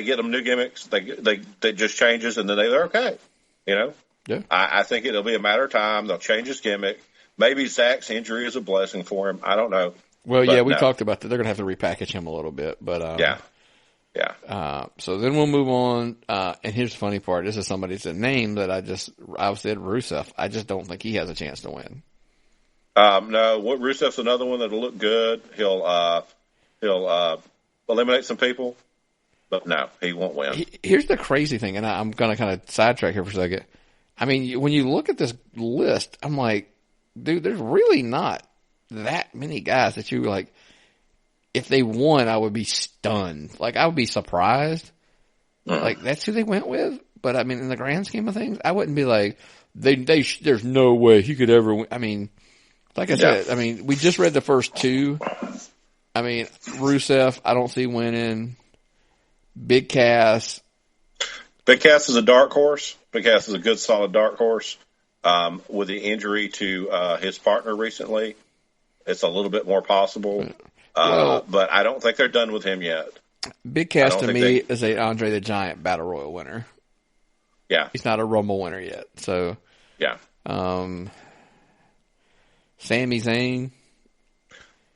get them new gimmicks. They just changes, and then they're okay. Yeah. I think it'll be a matter of time. They'll change his gimmick. Maybe Zach's injury is a blessing for him. I don't know. Well, yeah, we talked about that. They're going to have to repackage him a little bit, but yeah. So then we'll move on. And here's the funny part: this is somebody's name that I said Rusev. I just don't think he has a chance to win. No, Rusev's another one that'll look good. He'll eliminate some people, but no, he won't win. Here's the crazy thing, and I'm going to kind of sidetrack here for a second. I mean, when you look at this list, I'm like, dude, there's really not that many guys that you were like, if they won, I would be stunned. Like, I would be surprised. Like, that's who they went with. But, I mean, in the grand scheme of things, I wouldn't be like, there's no way he could ever win. I mean, like I said, I mean, we just read the first two. I mean, Rusev, I don't see winning. Big Cass. Big Cass is a dark horse. Big Cass is a good, solid dark horse. With the injury to his partner recently, it's a little bit more possible. But I don't think they're done with him yet. Big Cass to me is a Andre the Giant Battle Royal winner. Yeah. He's not a Rumble winner yet. So, yeah. Sami Zayn.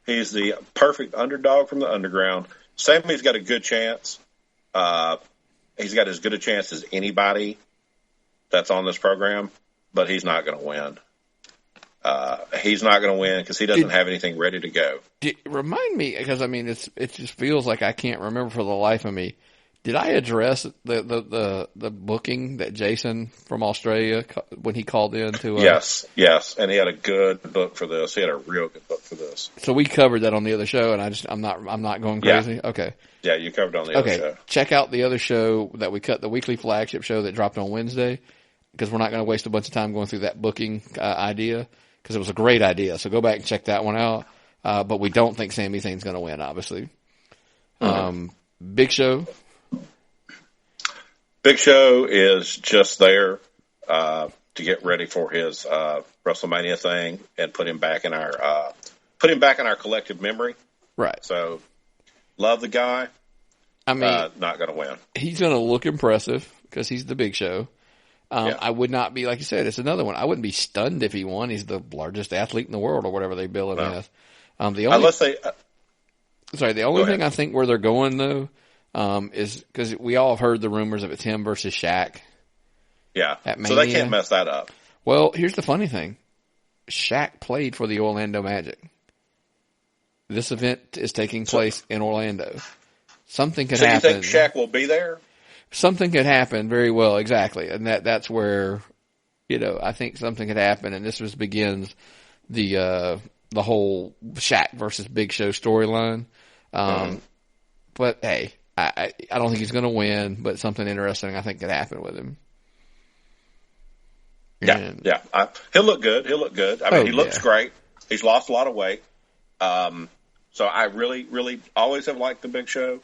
He's the perfect underdog from the underground. Sami's got a good chance. He's got as good a chance as anybody that's on this program, but he's not going to win. He's not going to win because he doesn't have anything ready to go. Remind me, because I mean, it just feels like I can't remember for the life of me. Did I address the booking that Jason from Australia when he called in to? Yes, and he had a good book for this. He had a real good book for this. So we covered that on the other show, and I'm not going crazy. Yeah. Okay. Yeah, you covered on the other show. Check out the other show that we cut, the weekly flagship show that dropped on Wednesday, because we're not going to waste a bunch of time going through that booking idea, because it was a great idea. So go back and check that one out. But we don't think Sami Zayn's going to win, obviously. Big Show. Big Show is just there to get ready for his WrestleMania thing and put him back in our collective memory. Right. So, love the guy. I mean, not going to win. He's going to look impressive because he's the Big Show. I would not be, like you said, it's another one. I wouldn't be stunned if he won. He's the largest athlete in the world, or whatever they bill him as. The only thing I think where they're going though. Is because we all have heard the rumors of it's him versus Shaq. Yeah. So they can't mess that up. Well, here's the funny thing. Shaq played for the Orlando Magic. This event is taking place in Orlando. Something could happen. So you think Shaq will be there? Something could happen very well, exactly. And that's where, I think something could happen, and this begins the whole Shaq versus Big Show storyline. But hey, I don't think he's going to win, but something interesting I think could happen with him. Yeah. He'll look good. I mean, he looks great. He's lost a lot of weight. So I really, really always have liked the Big Show,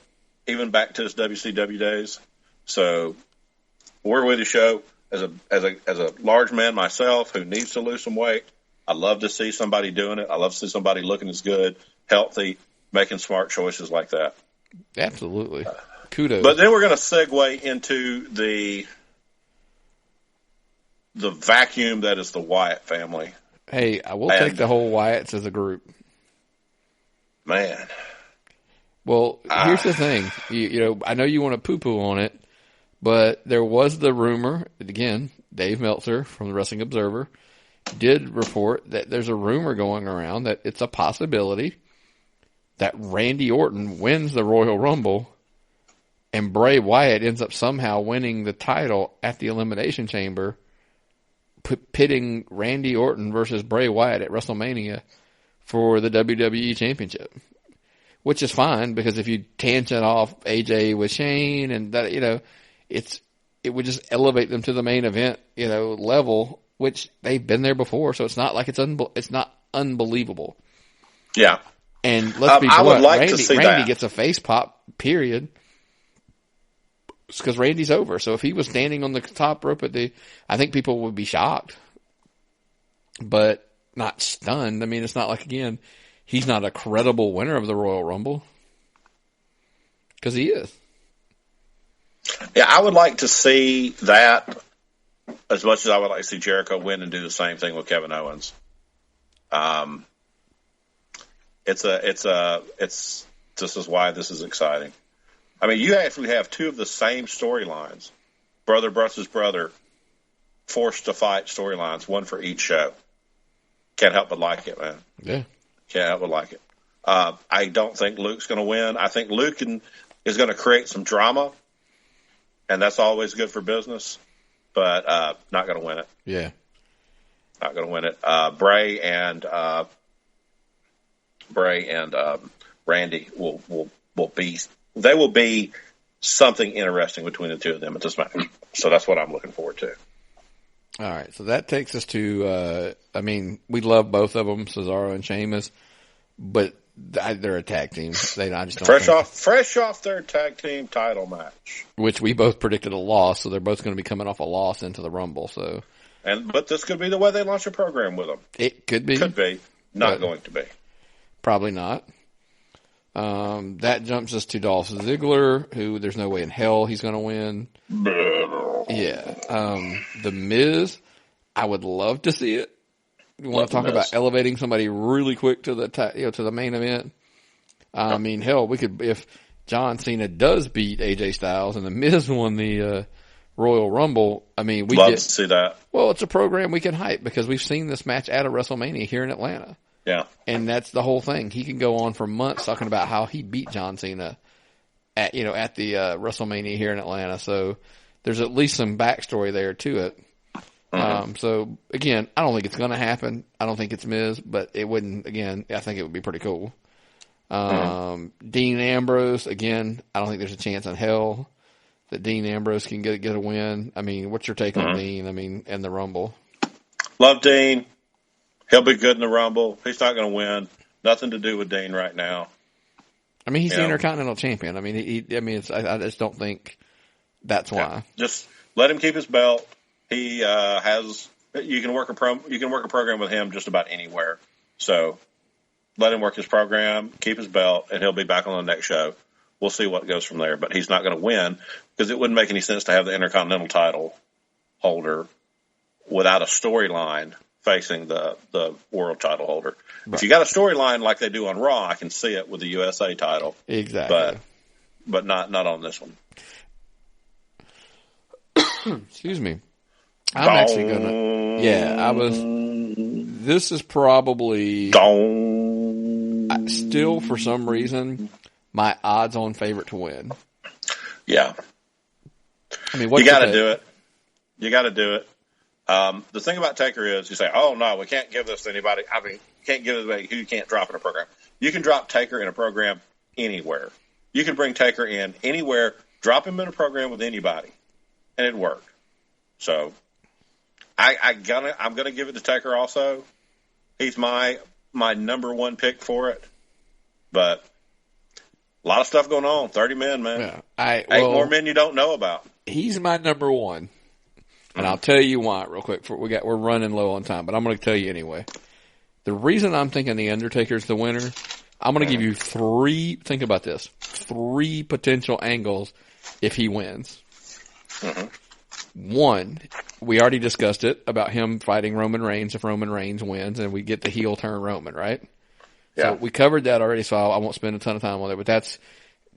even back to his WCW days. So we're with the show as a large man myself who needs to lose some weight. I love to see somebody doing it. I love to see somebody looking as good, healthy, making smart choices like that. Absolutely. Kudos. But then we're going to segue into the vacuum that is the Wyatt family. Hey, I will take the whole Wyatts as a group. Man. Well, here's the thing. I know you want to poo-poo on it, but there was the rumor, again, Dave Meltzer from the Wrestling Observer did report that there's a rumor going around that it's a possibility that Randy Orton wins the Royal Rumble and Bray Wyatt ends up somehow winning the title at the Elimination Chamber, pitting Randy Orton versus Bray Wyatt at WrestleMania for the WWE Championship. Which is fine, because if you tangent off AJ with Shane and that, it would just elevate them to the main event, level, which they've been there before. So it's not like it's not unbelievable. Yeah. And let's be blunt, Randy gets a face pop, period. It's because Randy's over. So if he was standing on the top rope I think people would be shocked. but not stunned. I mean, it's not like, again, he's not a credible winner of the Royal Rumble. Because he is. Yeah, I would like to see that as much as I would like to see Jericho win and do the same thing with Kevin Owens. This is why this is exciting. I mean, you actually have two of the same storylines, brother versus brother, forced to fight storylines, one for each show. Can't help but like it, man. Yeah. Can't help but like it. I don't think Luke's going to win. I think Luke is going to create some drama, and that's always good for business, but not going to win it. Yeah. Not going to win it. Bray and Randy will be something interesting between the two of them at this match. So that's what I'm looking forward to. All right, so that takes us to, we love both of them, Cesaro and Sheamus, but they're a tag team. I just don't fresh off their tag team title match, which we both predicted a loss, so they're both going to be coming off a loss into the Rumble. So, but this could be the way they launch a program with them. It could be, not going to be, probably not. That jumps us to Dolph Ziggler, who there's no way in hell he's going to win. Yeah. The Miz, I would love to see it. You want to talk about elevating somebody really quick to the main event? I mean, hell, we could, if John Cena does beat AJ Styles and the Miz won the Royal Rumble, we love to see that. Well, it's a program we can hype because we've seen this match at a WrestleMania here in Atlanta. Yeah. And that's the whole thing. He can go on for months talking about how he beat John Cena at the WrestleMania here in Atlanta. So there's at least some backstory there to it. Mm-hmm. So again, I don't think it's going to happen. I don't think it's Miz, but it wouldn't, again, I think it would be pretty cool. Dean Ambrose, again, I don't think there's a chance in hell that Dean Ambrose can get a win. What's your take on Dean? And the Rumble? Love Dean. He'll be good in the Rumble. He's not going to win. Nothing to do with Dean right now. He's the Intercontinental Champion. I just don't think that's why. Just let him keep his belt. He you can work a program with him just about anywhere. So let him work his program, keep his belt, and he'll be back on the next show. We'll see what goes from there. But he's not going to win because it wouldn't make any sense to have the Intercontinental title holder without a storyline facing the world title holder. Right. If you got a storyline like they do on Raw, I can see it with the USA title. Exactly. But not on this one. Excuse me. I'm actually gonna. Yeah, this is probably still for some reason my odds-on favorite to win. Yeah. You got to do it. You got to do it. The thing about Taker is you say, oh, no, we can't give this to anybody. Can't give it to anybody who you can't drop in a program. You can drop Taker in a program anywhere. You can bring Taker in anywhere, drop him in a program with anybody, and it'd work. So I'm gonna give it to Taker also. He's my number one pick for it. But a lot of stuff going on. 30 men, man. Yeah, 8 more men you don't know about. He's my number one. And I'll tell you why real quick. We're running low on time, but I'm going to tell you anyway. The reason I'm thinking the Undertaker's the winner, I'm going to give you 3, think about this, 3 potential angles if he wins. One, we already discussed it about him fighting Roman Reigns if Roman Reigns wins and we get the heel turn Roman, right? Yeah. So we covered that already, so I won't spend a ton of time on it, but that's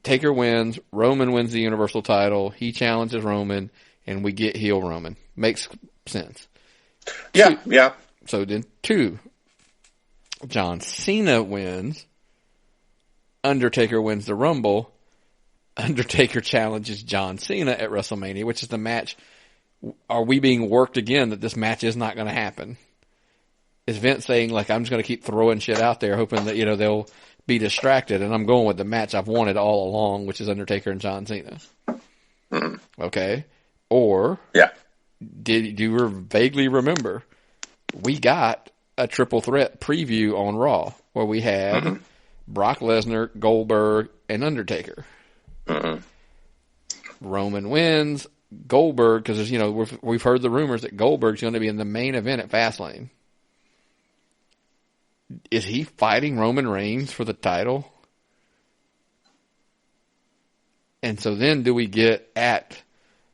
Taker wins, Roman wins the Universal title, he challenges Roman, and we get heel Roman. Makes sense. Yeah, yeah. So then 2, John Cena wins, Undertaker wins the Rumble, Undertaker challenges John Cena at WrestleMania, which is the match. Are we being worked again that this match is not going to happen? Is Vince saying, I'm just going to keep throwing shit out there hoping that, they'll be distracted, and I'm going with the match I've wanted all along, which is Undertaker and John Cena. Okay? Or, do you vaguely remember, we got a triple threat preview on Raw where we had Brock Lesnar, Goldberg, and Undertaker. Roman wins, Goldberg, because we've heard the rumors that Goldberg's going to be in the main event at Fastlane. is he fighting Roman Reigns for the title? And so then do we get at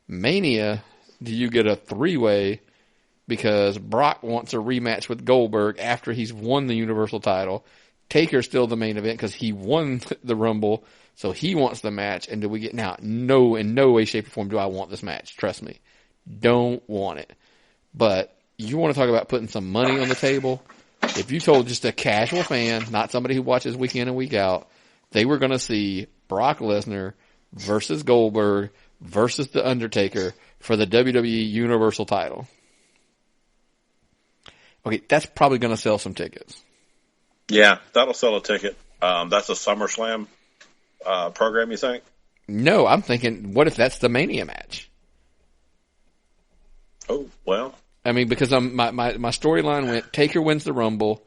Mania, do you get a 3-way because Brock wants a rematch with Goldberg after he's won the Universal title. Taker's still the main event because he won the Rumble, so he wants the match. And do we get now? No, in no way, shape, or form do I want this match. Trust me. Don't want it. But you want to talk about putting some money on the table? If you told just a casual fan, not somebody who watches week in and week out, they were going to see Brock Lesnar versus Goldberg versus The Undertaker for the WWE Universal title. Okay, that's probably going to sell some tickets. Yeah, that'll sell a ticket. That's a SummerSlam program, you think? No, I'm thinking, what if that's the Mania match? Oh, well. I mean, because my storyline went, Taker wins the Rumble,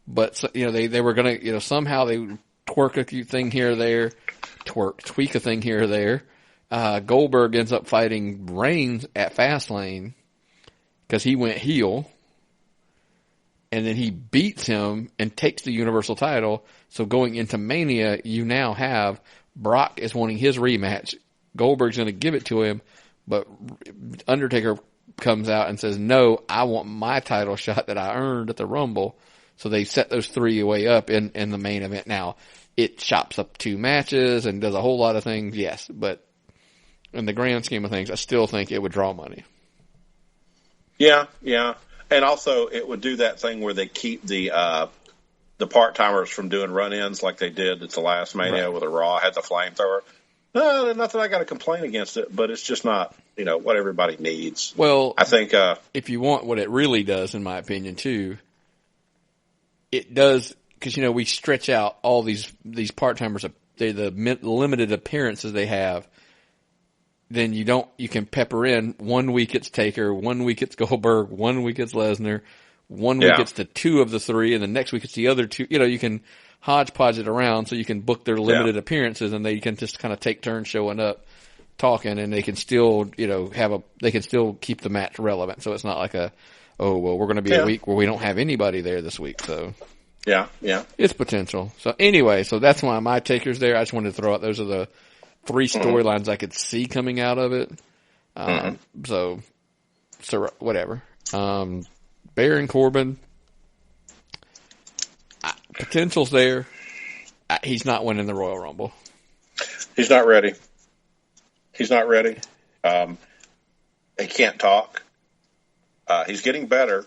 but, they were going to, somehow they twerk a thing here or there, tweak a thing here or there. Goldberg ends up fighting Reigns at Fastlane because he went heel. And then he beats him and takes the Universal title. So going into Mania, you now have Brock is wanting his rematch. Goldberg's going to give it to him, but Undertaker comes out and says, no, I want my title shot that I earned at the Rumble. So they set those 3 away up in the main event. Now, it chops up 2 matches and does a whole lot of things, yes. But in the grand scheme of things, I still think it would draw money. Yeah. And also, it would do that thing where they keep the part-timers from doing run-ins like they did at the last Mania with the Raw had the flamethrower. No, nothing I got to complain against it, but it's just not, what everybody needs. Well, I think if you want what it really does, in my opinion, too, it does, because, we stretch out all these part-timers, the limited appearances they have. Then you can pepper in 1 week it's Taker, 1 week it's Goldberg, 1 week it's Lesnar, 1 week it's the 2 of the 3, and the next week it's the other 2. You can hodgepodge it around so you can book their limited appearances and they can just kind of take turns showing up, talking, and they can still, they can still keep the match relevant. So it's not like we're going to be a week where we don't have anybody there this week. So yeah. It's potential. So anyway, so that's why my Taker's there. I just wanted to throw out, those are the 3 storylines I could see coming out of it. So whatever. Baron Corbin, potential's there. He's not winning the Royal Rumble. He's not ready. He can't talk. He's getting better,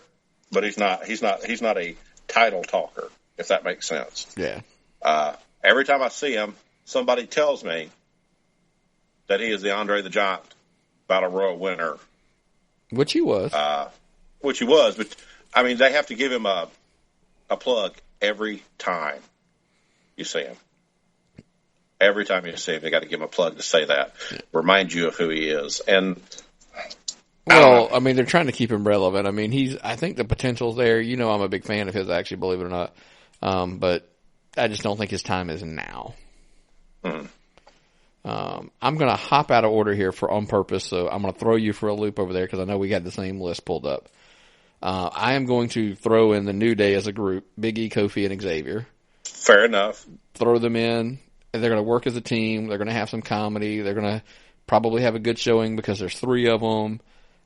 but he's not a title talker, if that makes sense. Yeah. Every time I see him, somebody tells me that he is the Andre the Giant Battle Royal winner. Which he was. But, I mean, they have to give him a plug every time you see him. Every time you see him, they got to give him a plug to say that. Yeah. Remind you of who he is. And I mean, they're trying to keep him relevant. I mean, I think the potential's there. I'm a big fan of his, actually, believe it or not. But I just don't think his time is now. I'm going to hop out of order here on purpose, so I'm going to throw you for a loop over there because I know we got the same list pulled up. I am going to throw in the New Day as a group, Big E, Kofi, and Xavier. Fair enough. Throw them in, and they're going to work as a team. They're going to have some comedy. They're going to probably have a good showing because there's 3 of them.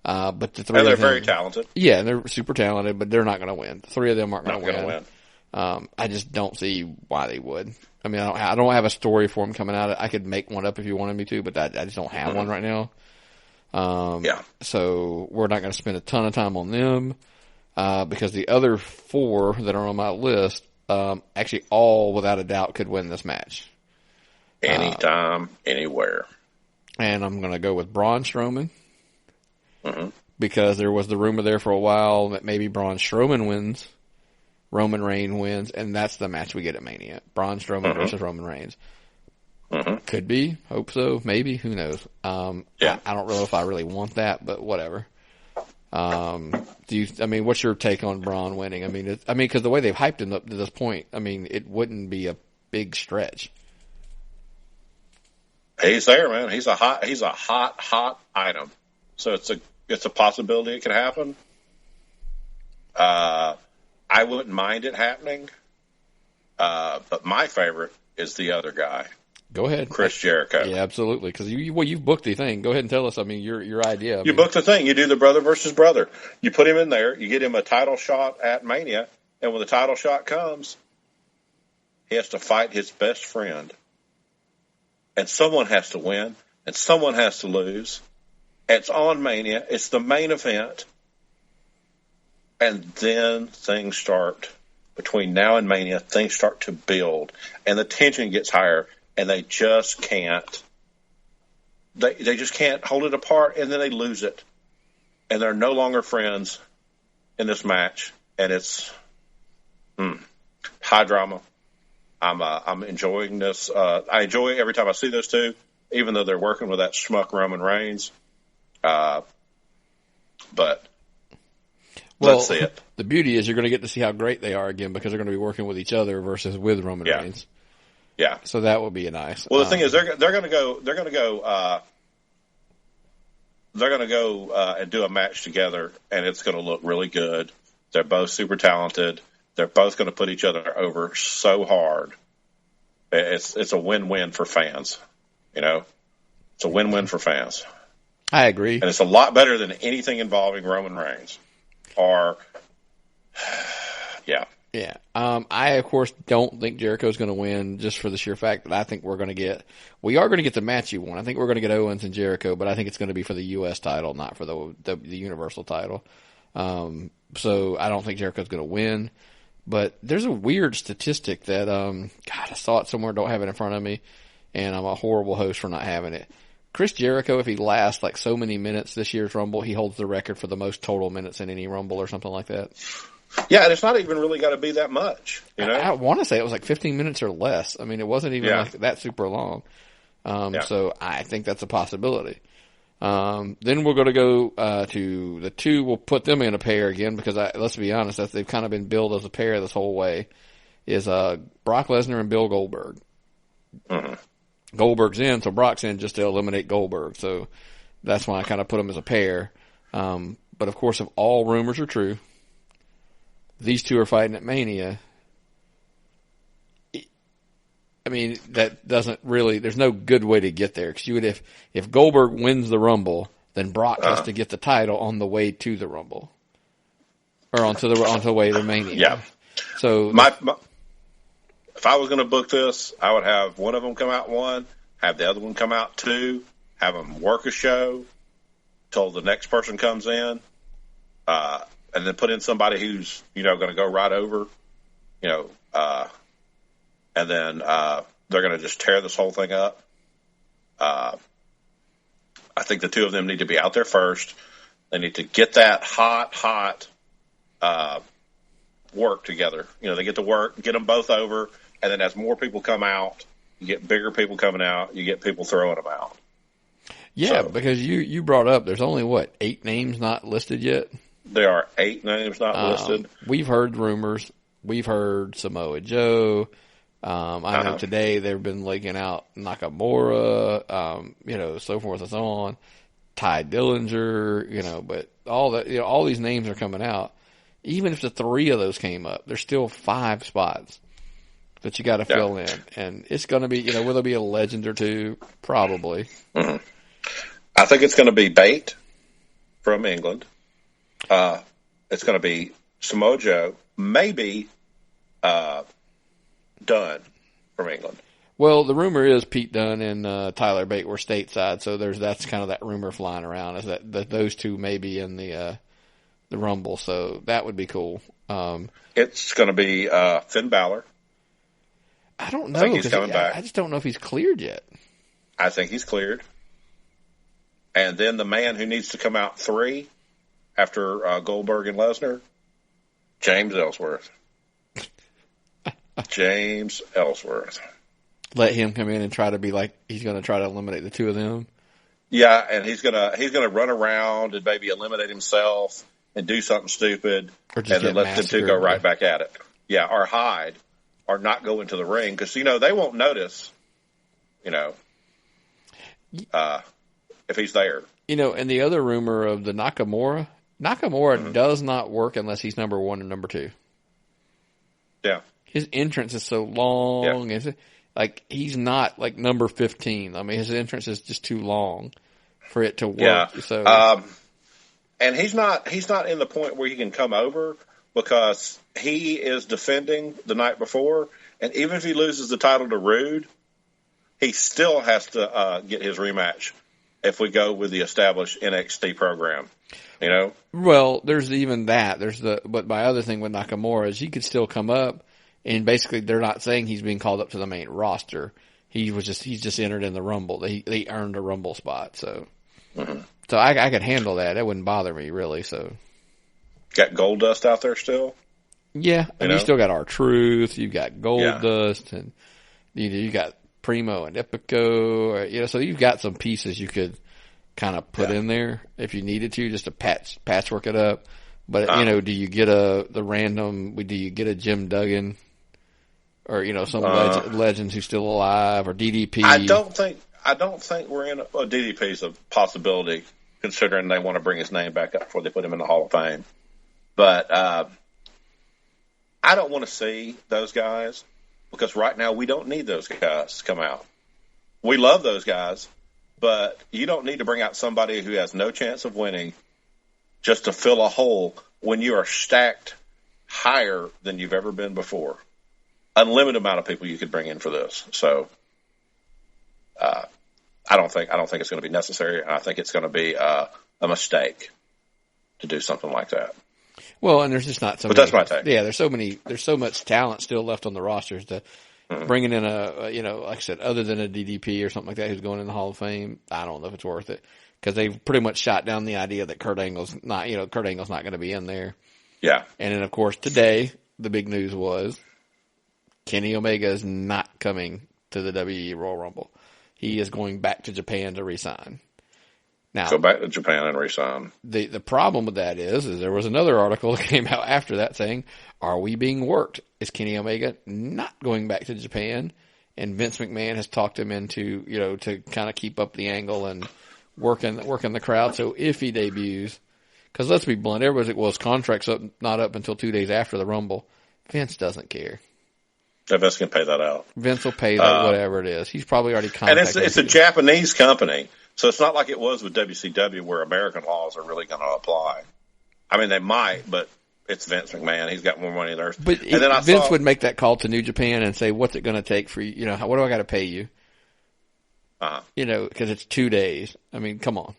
But the 3 and they're of them, very talented. Yeah, they're super talented, but they're not going to win. The 3 of them aren't going to win. I just don't see why they would. I mean, I don't have a story for them coming out. I could make one up if you wanted me to, but I just don't have one right now. So we're not going to spend a ton of time on them because the other 4 that are on my list, actually all without a doubt could win this match. Anytime, anywhere. And I'm going to go with Braun Strowman because there was the rumor there for a while that maybe Braun Strowman wins. Roman Reigns wins, and that's the match we get at Mania. Braun Strowman versus Roman Reigns. Could be. Hope so. Maybe. Who knows? I don't know if I really want that, but whatever. What's your take on Braun winning? I mean, because the way they've hyped him up to this point, I mean, it wouldn't be a big stretch. He's there, man. He's a hot item. So it's a possibility it could happen. I wouldn't mind it happening. But my favorite is the other guy. Go ahead. Chris Jericho. Yeah, absolutely. Because you've booked the thing. Go ahead and tell us, your idea. You booked the thing. You do the brother versus brother. You put him in there. You get him a title shot at Mania. And when the title shot comes, he has to fight his best friend. And someone has to win. And someone has to lose. It's on Mania. It's the main event. And then things start. Between now and Mania, things start to build. And the tension gets higher. And they just can't. They just can't hold it apart. And then they lose it. And they're no longer friends in this match. And it's high drama. I'm enjoying this. I enjoy it every time I see those two, even though they're working with that schmuck Roman Reigns. But let's see it. The beauty is you're going to get to see how great they are again because they're going to be working with each other versus with Roman Reigns. Yeah. So that will be nice. Well, the thing is, they're going to go and do a match together, and it's going to look really good. They're both super talented. They're both going to put each other over so hard. It's a win-win for fans. It's a win-win for fans. I agree, and it's a lot better than anything involving Roman Reigns. Yeah. I, of course, don't think Jericho's going to win just for the sheer fact that I think we are going to get the match you want. I think we're going to get Owens and Jericho, but I think it's going to be for the U.S. title, not for the Universal title. So I don't think Jericho's going to win. But there's a weird statistic that, I saw it somewhere, don't have it in front of me, and I'm a horrible host for not having it. Chris Jericho, if he lasts like so many minutes this year's Rumble, he holds the record for the most total minutes in any Rumble or something like that. Yeah, and it's not even really got to be that much. I want to say it was like 15 minutes or less. I mean, it wasn't even like that super long. So I think that's a possibility. Then we're going to go to the two. We'll put them in a pair again because let's be honest, they've kind of been billed as a pair this whole way. Is Brock Lesnar and Bill Goldberg. Mm-hmm. Goldberg's in, so Brock's in just to eliminate Goldberg. So that's why I kind of put them as a pair. But of course, if all rumors are true, these two are fighting at Mania. I mean, that doesn't really, there's no good way to get there. Because if Goldberg wins the Rumble, then Brock has to get the title on the way to the Rumble. Or onto the way to Mania. Yeah. So, if I was going to book this, I would have one of them come out one, have the other one come out two, have them work a show till the next person comes in, and then put in somebody who's, going to go right over, and then they're going to just tear this whole thing up. I think the two of them need to be out there first. They need to get that hot work together. They get to work, get them both over, and then as more people come out, you get bigger people coming out, you get people throwing them out. Yeah, because you brought up there's only, 8 names not listed yet? There are 8 names not listed. We've heard rumors. We've heard Samoa Joe. I know today they've been leaking out Nakamura, so forth and so on. Ty Dillinger, but all that, all these names are coming out. Even if the 3 of those came up, there's still 5 spots that you got to fill in, and it's going to be, will there be a legend or two? Probably. Mm-hmm. I think it's going to be Bate from England. It's going to be Samoa Joe, maybe Dunn from England. Well, the rumor is Pete Dunne and Tyler Bate were stateside, so that's kind of that rumor flying around is that those two may be in the Rumble, so that would be cool. It's going to be Finn Balor. I don't know. I think he's coming back. I just don't know if he's cleared yet. I think he's cleared. And then the man who needs to come out 3 after Goldberg and Lesnar, James Ellsworth. James Ellsworth. Let him come in and try to be like he's going to try to eliminate the two of them. Yeah, and he's gonna run around and maybe eliminate himself and do something stupid, and then let them two go right back at it. Yeah, or hide, or not go into the ring because they won't notice. If he's there. And the other rumor of the Nakamura mm-hmm. does not work unless he's number 1 and number 2. Yeah. His entrance is so long. Yeah. Like, he's not like number 15. I mean, his entrance is just too long for it to work. Yeah. So, and he's not in the point where he can come over because he is defending the night before. And even if he loses the title to Rude, he still has to get his rematch if we go with the established NXT program, you know? Well, there's even that. But my other thing with Nakamura is he could still come up, and basically they're not saying he's being called up to the main roster. He's just entered in the Rumble. They earned a Rumble spot, so. Mm-hmm. So I could handle that. That wouldn't bother me, really, so. Got Goldust out there still? Yeah, and you still got R-Truth, you got Goldust, and you got Primo and Epico, so you've got some pieces you could kind of put in there if you needed to, just to patchwork it up. But, do you get do you get a Jim Duggan or, some legends who's still alive, or DDP? I don't think we're in DDP's a possibility, considering they want to bring his name back up before they put him in the Hall of Fame. But I don't want to see those guys, because right now we don't need those guys to come out. We love those guys, but you don't need to bring out somebody who has no chance of winning just to fill a hole when you are stacked higher than you've ever been before. Unlimited amount of people you could bring in for this. So I don't think it's going to be necessary. I think it's going to be a mistake to do something like that. Well, and there's just not so. But many, that's my take. Yeah, there's so much talent still left on the rosters to bringing in like I said, other than a DDP or something like that who's going in the Hall of Fame. I don't know if it's worth it, because they've pretty much shot down the idea that Kurt Angle's not going to be in there. Yeah. And then of course today the big news was Kenny Omega is not coming to the WWE Royal Rumble. He is going back to Japan to resign. Now, go back to Japan and resign. The problem with that is there was another article that came out after that saying, "Are we being worked? Is Kenny Omega not going back to Japan?" And Vince McMahon has talked him into, to kind of keep up the angle and working the crowd. So if he debuts, because let's be blunt, everybody's like, well, his contract's not up until 2 days after the Rumble. Vince doesn't care. Vince can pay that out. Vince will pay that whatever it is. He's probably already contacted. And it's a Japanese company, so it's not like it was with WCW where American laws are really going to apply. I mean, they might, but it's Vince McMahon. He's got more money than theirs. But Vince would make that call to New Japan and say, "What's it going to take for you? What do I got to pay you?" Because it's 2 days. I mean, come on.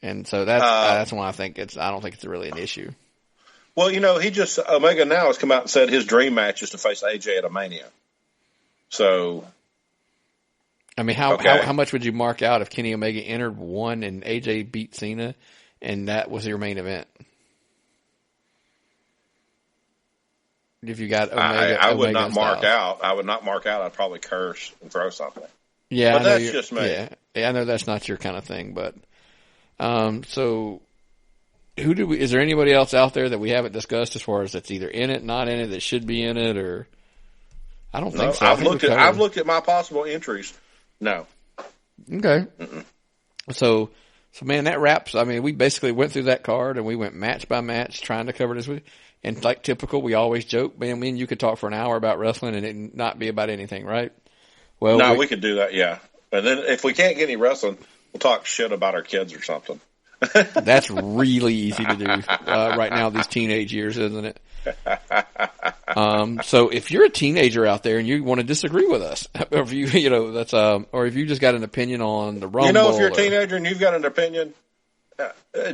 And so that's why I don't think it's really an issue. Well, Omega now has come out and said his dream match is to face AJ at a Mania. So, I mean, how much would you mark out if Kenny Omega entered one and AJ beat Cena, and that was your main event? If you got Omega, I would not mark out. I would not mark out. I'd probably curse and throw something. Yeah, but that's just me. Yeah, I know that's not your kind of thing, but so. Is there anybody else out there that we haven't discussed as far as that's either in it, not in it, that should be in it, or I don't think so. I've looked at my possible entries. No. Okay. Mm-mm. So man, that wraps. I mean, we basically went through that card and we went match by match trying to cover this with. And like typical, we always joke, man. Me and you could talk for an hour about wrestling and it not be about anything, right? Well, no, we could do that, yeah. And then if we can't get any wrestling, we'll talk shit about our kids or something. That's really easy to do right now, these teenage years, isn't it? So if you're a teenager out there and you want to disagree with us, or if you, or if you just got an opinion on the Rumble, if you're a teenager and you've got an opinion,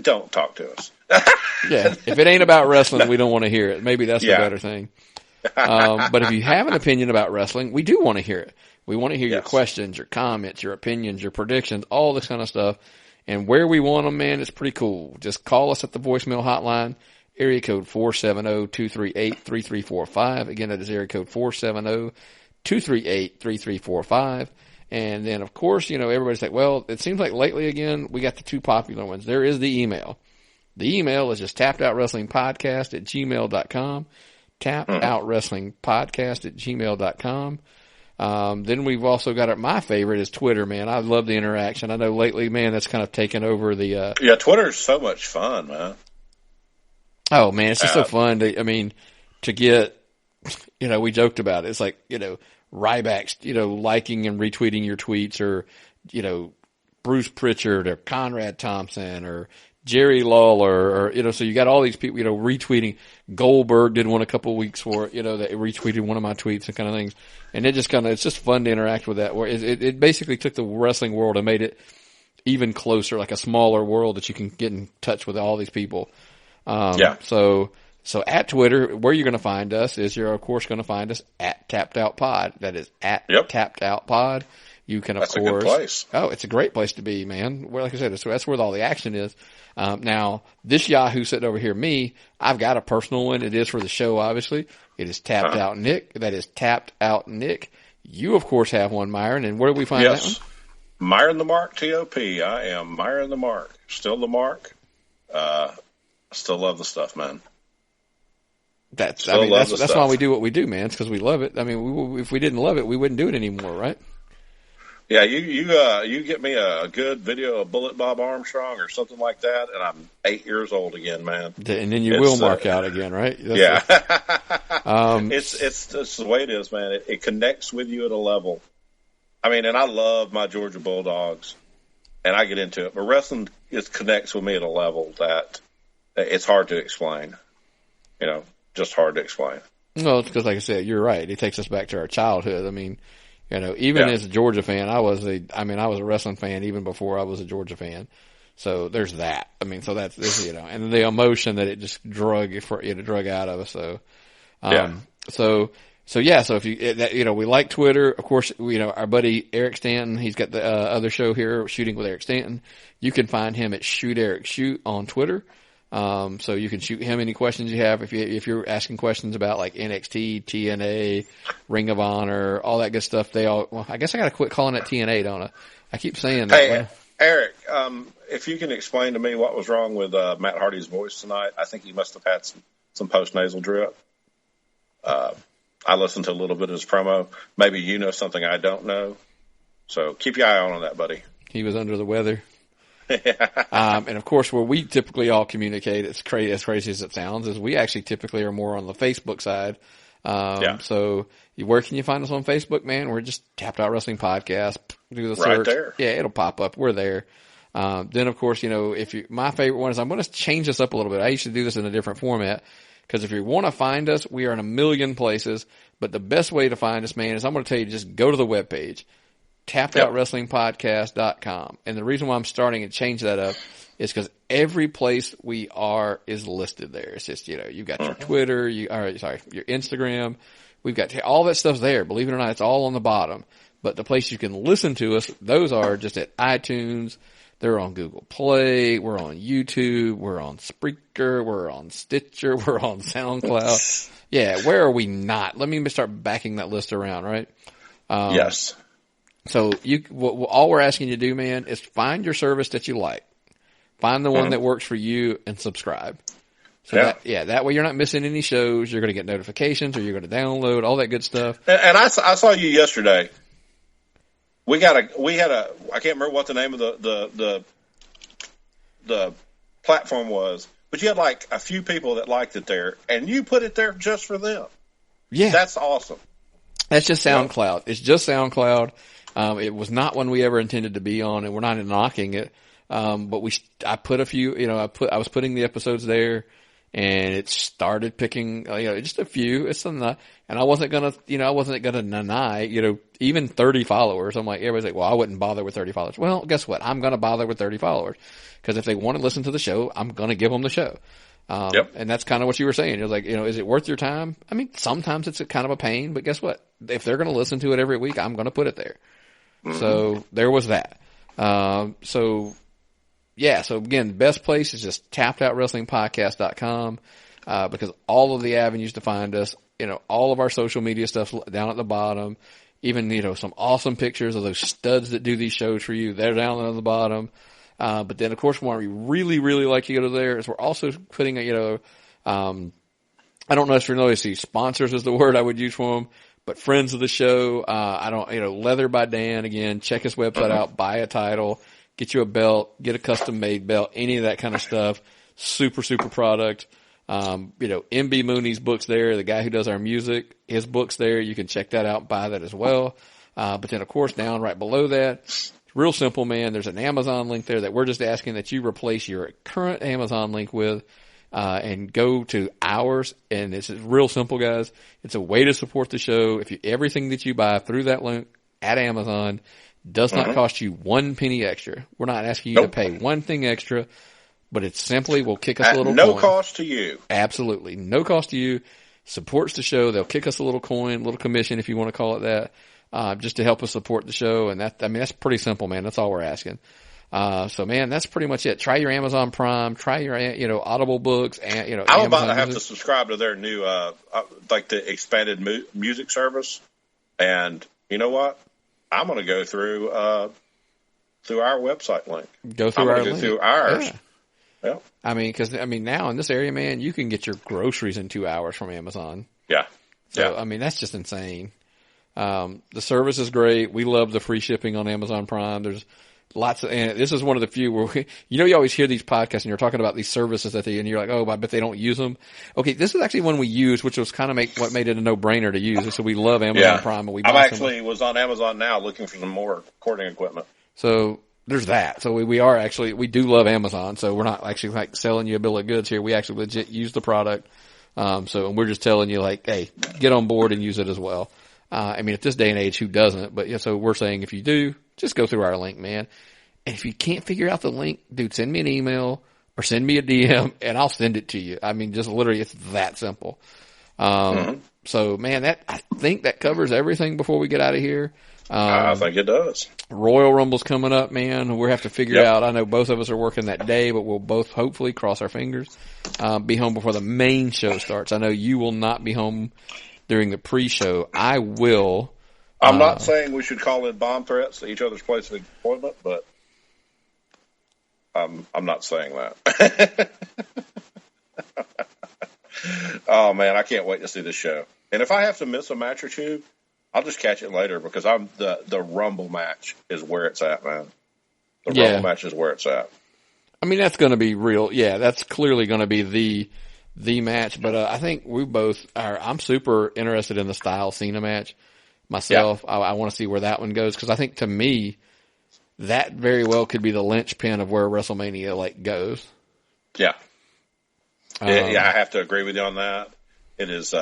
don't talk to us. Yeah, if it ain't about wrestling, we don't want to hear it. Maybe that's the better thing. But if you have an opinion about wrestling, we do want to hear it. We want to hear your questions, your comments, your opinions, your predictions, all this kind of stuff. And where we want them, man, it's pretty cool. Just call us at the voicemail hotline, area code 470-238-3345. Again, that is area code 470-238-3345. And then, of course, everybody's like, well, it seems like lately, again, we got the two popular ones. There is the email. The email is just tappedOutWrestlingPodcast@gmail.com. TappedOutWrestlingPodcast@gmail.com. Then we've also got my favorite is Twitter, man. I love the interaction. I know lately, man, that's kind of taken over the, Twitter's so much fun, man. Oh man, it's just so fun to to get, we joked about it. It's like, Ryback's, liking and retweeting your tweets, or, Bruce Pritchard or Conrad Thompson or Jerry Lawler, or, so you got all these people, retweeting. Goldberg did one a couple of weeks for, that retweeted one of my tweets and kind of things. And it's just fun to interact with that. Where it basically took the wrestling world and made it even closer, like a smaller world that you can get in touch with all these people. So at Twitter, where you're going to find us is you're of course going to find us at Tapped Out Pod. That is at Tapped Out Pod. You can, that's a good place. Oh, it's a great place to be, man. Where, like I said, that's where all the action is. Now, this Yahoo sitting over here, me, I've got a personal one. It is for the show, obviously. It is Tapped Out Nick. That is Tapped Out Nick. You, of course, have one, Myron. And where do we find that one? Myron the Mark, T.O.P. I am Myron the Mark. Still the Mark. Still love the stuff, man. That's why we do what we do, man. It's because we love it. I mean, if we didn't love it, we wouldn't do it anymore, right? Yeah, you get me a good video of Bullet Bob Armstrong or something like that, and I'm 8 years old again, man. And then you will mark out again, right? It's the way it is, man. It connects with you at a level. I mean, and I love my Georgia Bulldogs, and I get into it, but wrestling connects with me at a level that it's hard to explain. Just hard to explain. Well, it's because, like I said, you're right. It takes us back to our childhood. I mean, even as a Georgia fan, I was a wrestling fan even before I was a Georgia fan. So there's that. I mean, so that's this, and the emotion that it just drug out of us. So, So if you, we like Twitter, of course, our buddy Eric Stanton, he's got the other show here, Shooting with Eric Stanton. You can find him at Shoot Eric Shoot on Twitter. So you can shoot him any questions you have. If you're asking questions about like NXT, TNA, Ring of Honor, all that good stuff, I guess I got to quit calling it TNA, don't I? I keep saying that. Hey, Eric, if you can explain to me what was wrong with Matt Hardy's voice tonight, I think he must have had some post-nasal drip. I listened to a little bit of his promo. Maybe you know something I don't know. So keep your eye on that, buddy. He was under the weather. And of course, where we typically all communicate, as crazy as it sounds, is we actually typically are more on the Facebook side. So where can you find us on Facebook, man? We're just Tapped Out Wrestling Podcast. Do the search. Right there. Yeah, it'll pop up. We're there. Then of course, my favorite one is, I'm going to change this up a little bit. I used to do this in a different format, because if you want to find us, we are in a million places. But the best way to find us, man, is I'm going to tell you, just go to the webpage. TappedOutWrestlingPodcast.com. And the reason why I'm starting to change that up is because every place we are is listed there. It's just, you've got your Twitter, your Instagram. We've got all that stuff's there. Believe it or not, it's all on the bottom. But the place you can listen to us, those are just at iTunes. They're on Google Play. We're on YouTube. We're on Spreaker. We're on Stitcher. We're on SoundCloud. Yeah, where are we not? Let me start backing that list around, right? Yes. So all we're asking you to do, man, is find your service that you like. Find the one that works for you and subscribe. So that way you're not missing any shows. You're going to get notifications, or you're going to download all that good stuff. And I saw you yesterday. We had a I can't remember what the name of the platform was, but you had like a few people that liked it there, and you put it there just for them. Yeah. That's awesome. That's just SoundCloud. It's just SoundCloud. It was not one we ever intended to be on, and we're not knocking it. But I put a few, I was putting the episodes there, and it started picking, just a few. It's not, and I wasn't gonna deny, even 30 followers. I'm like, everybody's like, well, I wouldn't bother with 30 followers. Well, guess what? I'm gonna bother with 30 followers, because if they want to listen to the show, I'm gonna give them the show. And that's kind of what you were saying. You're like, is it worth your time? I mean, sometimes it's kind of a pain, but guess what? If they're going to listen to it every week, I'm going to put it there. Mm-hmm. So there was that. So again, the best place is just TappedOutWrestlingPodcast.com, because all of the avenues to find us, all of our social media stuff down at the bottom, even, some awesome pictures of those studs that do these shows for you, they're down at the bottom. But then of course, why we really, really like you to go there is we're also putting I don't necessarily see sponsors is the word I would use for them, but friends of the show. Leather by Dan, again, check his website out, buy a title, get you a belt, get a custom made belt, any of that kind of stuff. Super, super product. MB Mooney's book's there. The guy who does our music, his book's there. You can check that out and buy that as well. But then, of course, down right below that, it's real simple, man. There's an Amazon link there that we're just asking that you replace your current Amazon link with and go to ours. And it's real simple, guys. It's a way to support the show. Everything that you buy through that link at Amazon does not cost you 1 penny extra. We're not asking you to pay one thing extra. But it simply will kick us a little no coin. cost to you. Absolutely. No cost to you. Supports the show. They'll kick us a little coin, little commission if you want to call it that, just to help us support the show. And that's pretty simple, man. That's all we're asking. So man, that's pretty much it. Try your Amazon Prime, try your, Audible books and, I'm Amazon about to have Music. to subscribe to their new, like the expanded music service. And you know what? I'm going to go through our website link. Go through our link. Through ours. Yeah. Yeah. I mean, now in this area, man, you can get your groceries in 2 hours from Amazon. Yeah. So, that's just insane. The service is great. We love the free shipping on Amazon Prime. There's lots of, and this is one of the few where you always hear these podcasts and you're talking about these services and you're like, oh, I bet they don't use them. Okay. This is actually one we use, which was kind of what made it a no-brainer to use. So we love Amazon Prime. And I was on Amazon now looking for some more recording equipment. So there's that. So we do love Amazon. So we're not actually like selling you a bill of goods here. We actually legit use the product. And we're just telling you like, hey, get on board and use it as well. At this day and age, who doesn't? But so we're saying if you do, just go through our link, man. And if you can't figure out the link, dude, send me an email or send me a DM and I'll send it to you. Just literally, it's that simple. So man, I think that covers everything before we get out of here. I think it does. Royal Rumble's coming up, man. We'll have to figure it out. I know both of us are working that day, but we'll both hopefully cross our fingers, be home before the main show starts. I know you will not be home during the pre-show. I will. I'm not saying we should call in bomb threats to each other's place of employment, but I'm not saying that. Oh man, I can't wait to see this show. And if I have to miss a match or two, I'll just catch it later because the Rumble match is where it's at, man. The Rumble match is where it's at. That's going to be real. Yeah, that's clearly going to be the match. But I think we both are. I'm super interested in the Cena match myself. Yeah. I want to see where that one goes because I think to me that very well could be the linchpin of where WrestleMania goes. Yeah. I have to agree with you on that. It is.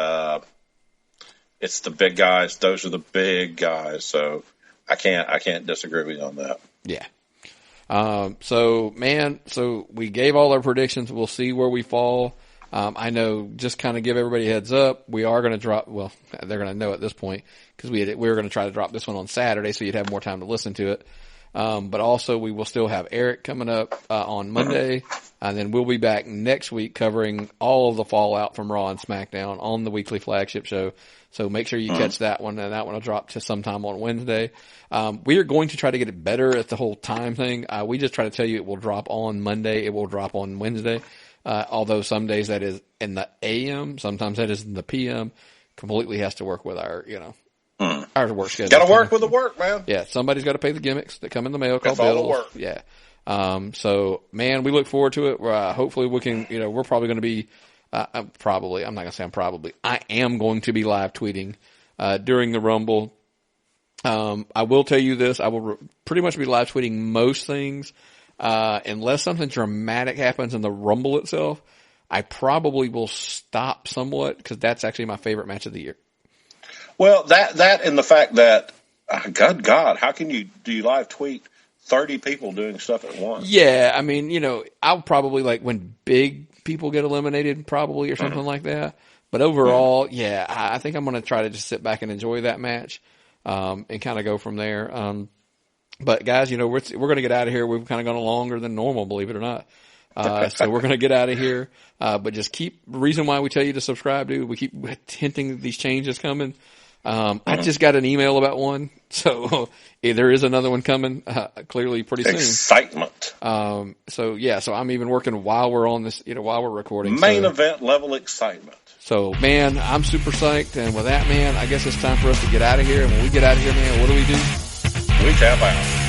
It's the big guys. Those are the big guys. So I can't disagree with you on that. Yeah. So we gave all our predictions. We'll see where we fall. I know, just kind of give everybody a heads up. We are going to drop, well, they're going to know at this point because we were going to try to drop this one on Saturday so you'd have more time to listen to it. But also we will still have Eric coming up, on Monday. And then we'll be back next week covering all of the fallout from Raw and SmackDown on the weekly flagship show. So make sure you catch that one, and that one will drop to sometime on Wednesday. We are going to try to get it better at the whole time thing. We just try to tell you it will drop on Monday, it will drop on Wednesday. Although some days that is in the AM, sometimes that is in the PM. Completely has to work with our, our work schedule. Got to work with the work, man. Yeah, somebody's got to pay the gimmicks that come in the mail called bills. All the work. Yeah. So man, we look forward to it. Hopefully we can, we're probably going to be, I'm not going to say I am going to be live tweeting, during the Rumble. I will tell you this, I will pretty much be live tweeting most things, unless something dramatic happens in the Rumble itself. I probably will stop somewhat because that's actually my favorite match of the year. Well, that and the fact that, God, how can you live tweet 30 people doing stuff at once? Yeah, I'll probably when big people get eliminated probably or something like that. But overall, I think I'm going to try to just sit back and enjoy that match, and kind of go from there. But guys, we're going to get out of here. We've kind of gone longer than normal, believe it or not. So we're going to get out of here. But just reason why we tell you to subscribe, dude, we keep hinting that these changes coming. I just got an email about one. So there is another one coming, clearly pretty soon. Excitement. So I'm even working while we're on this, while we're recording. Main event level excitement. So man, I'm super psyched. And with that, man, I guess it's time for us to get out of here. And when we get out of here, man, what do? We tap out.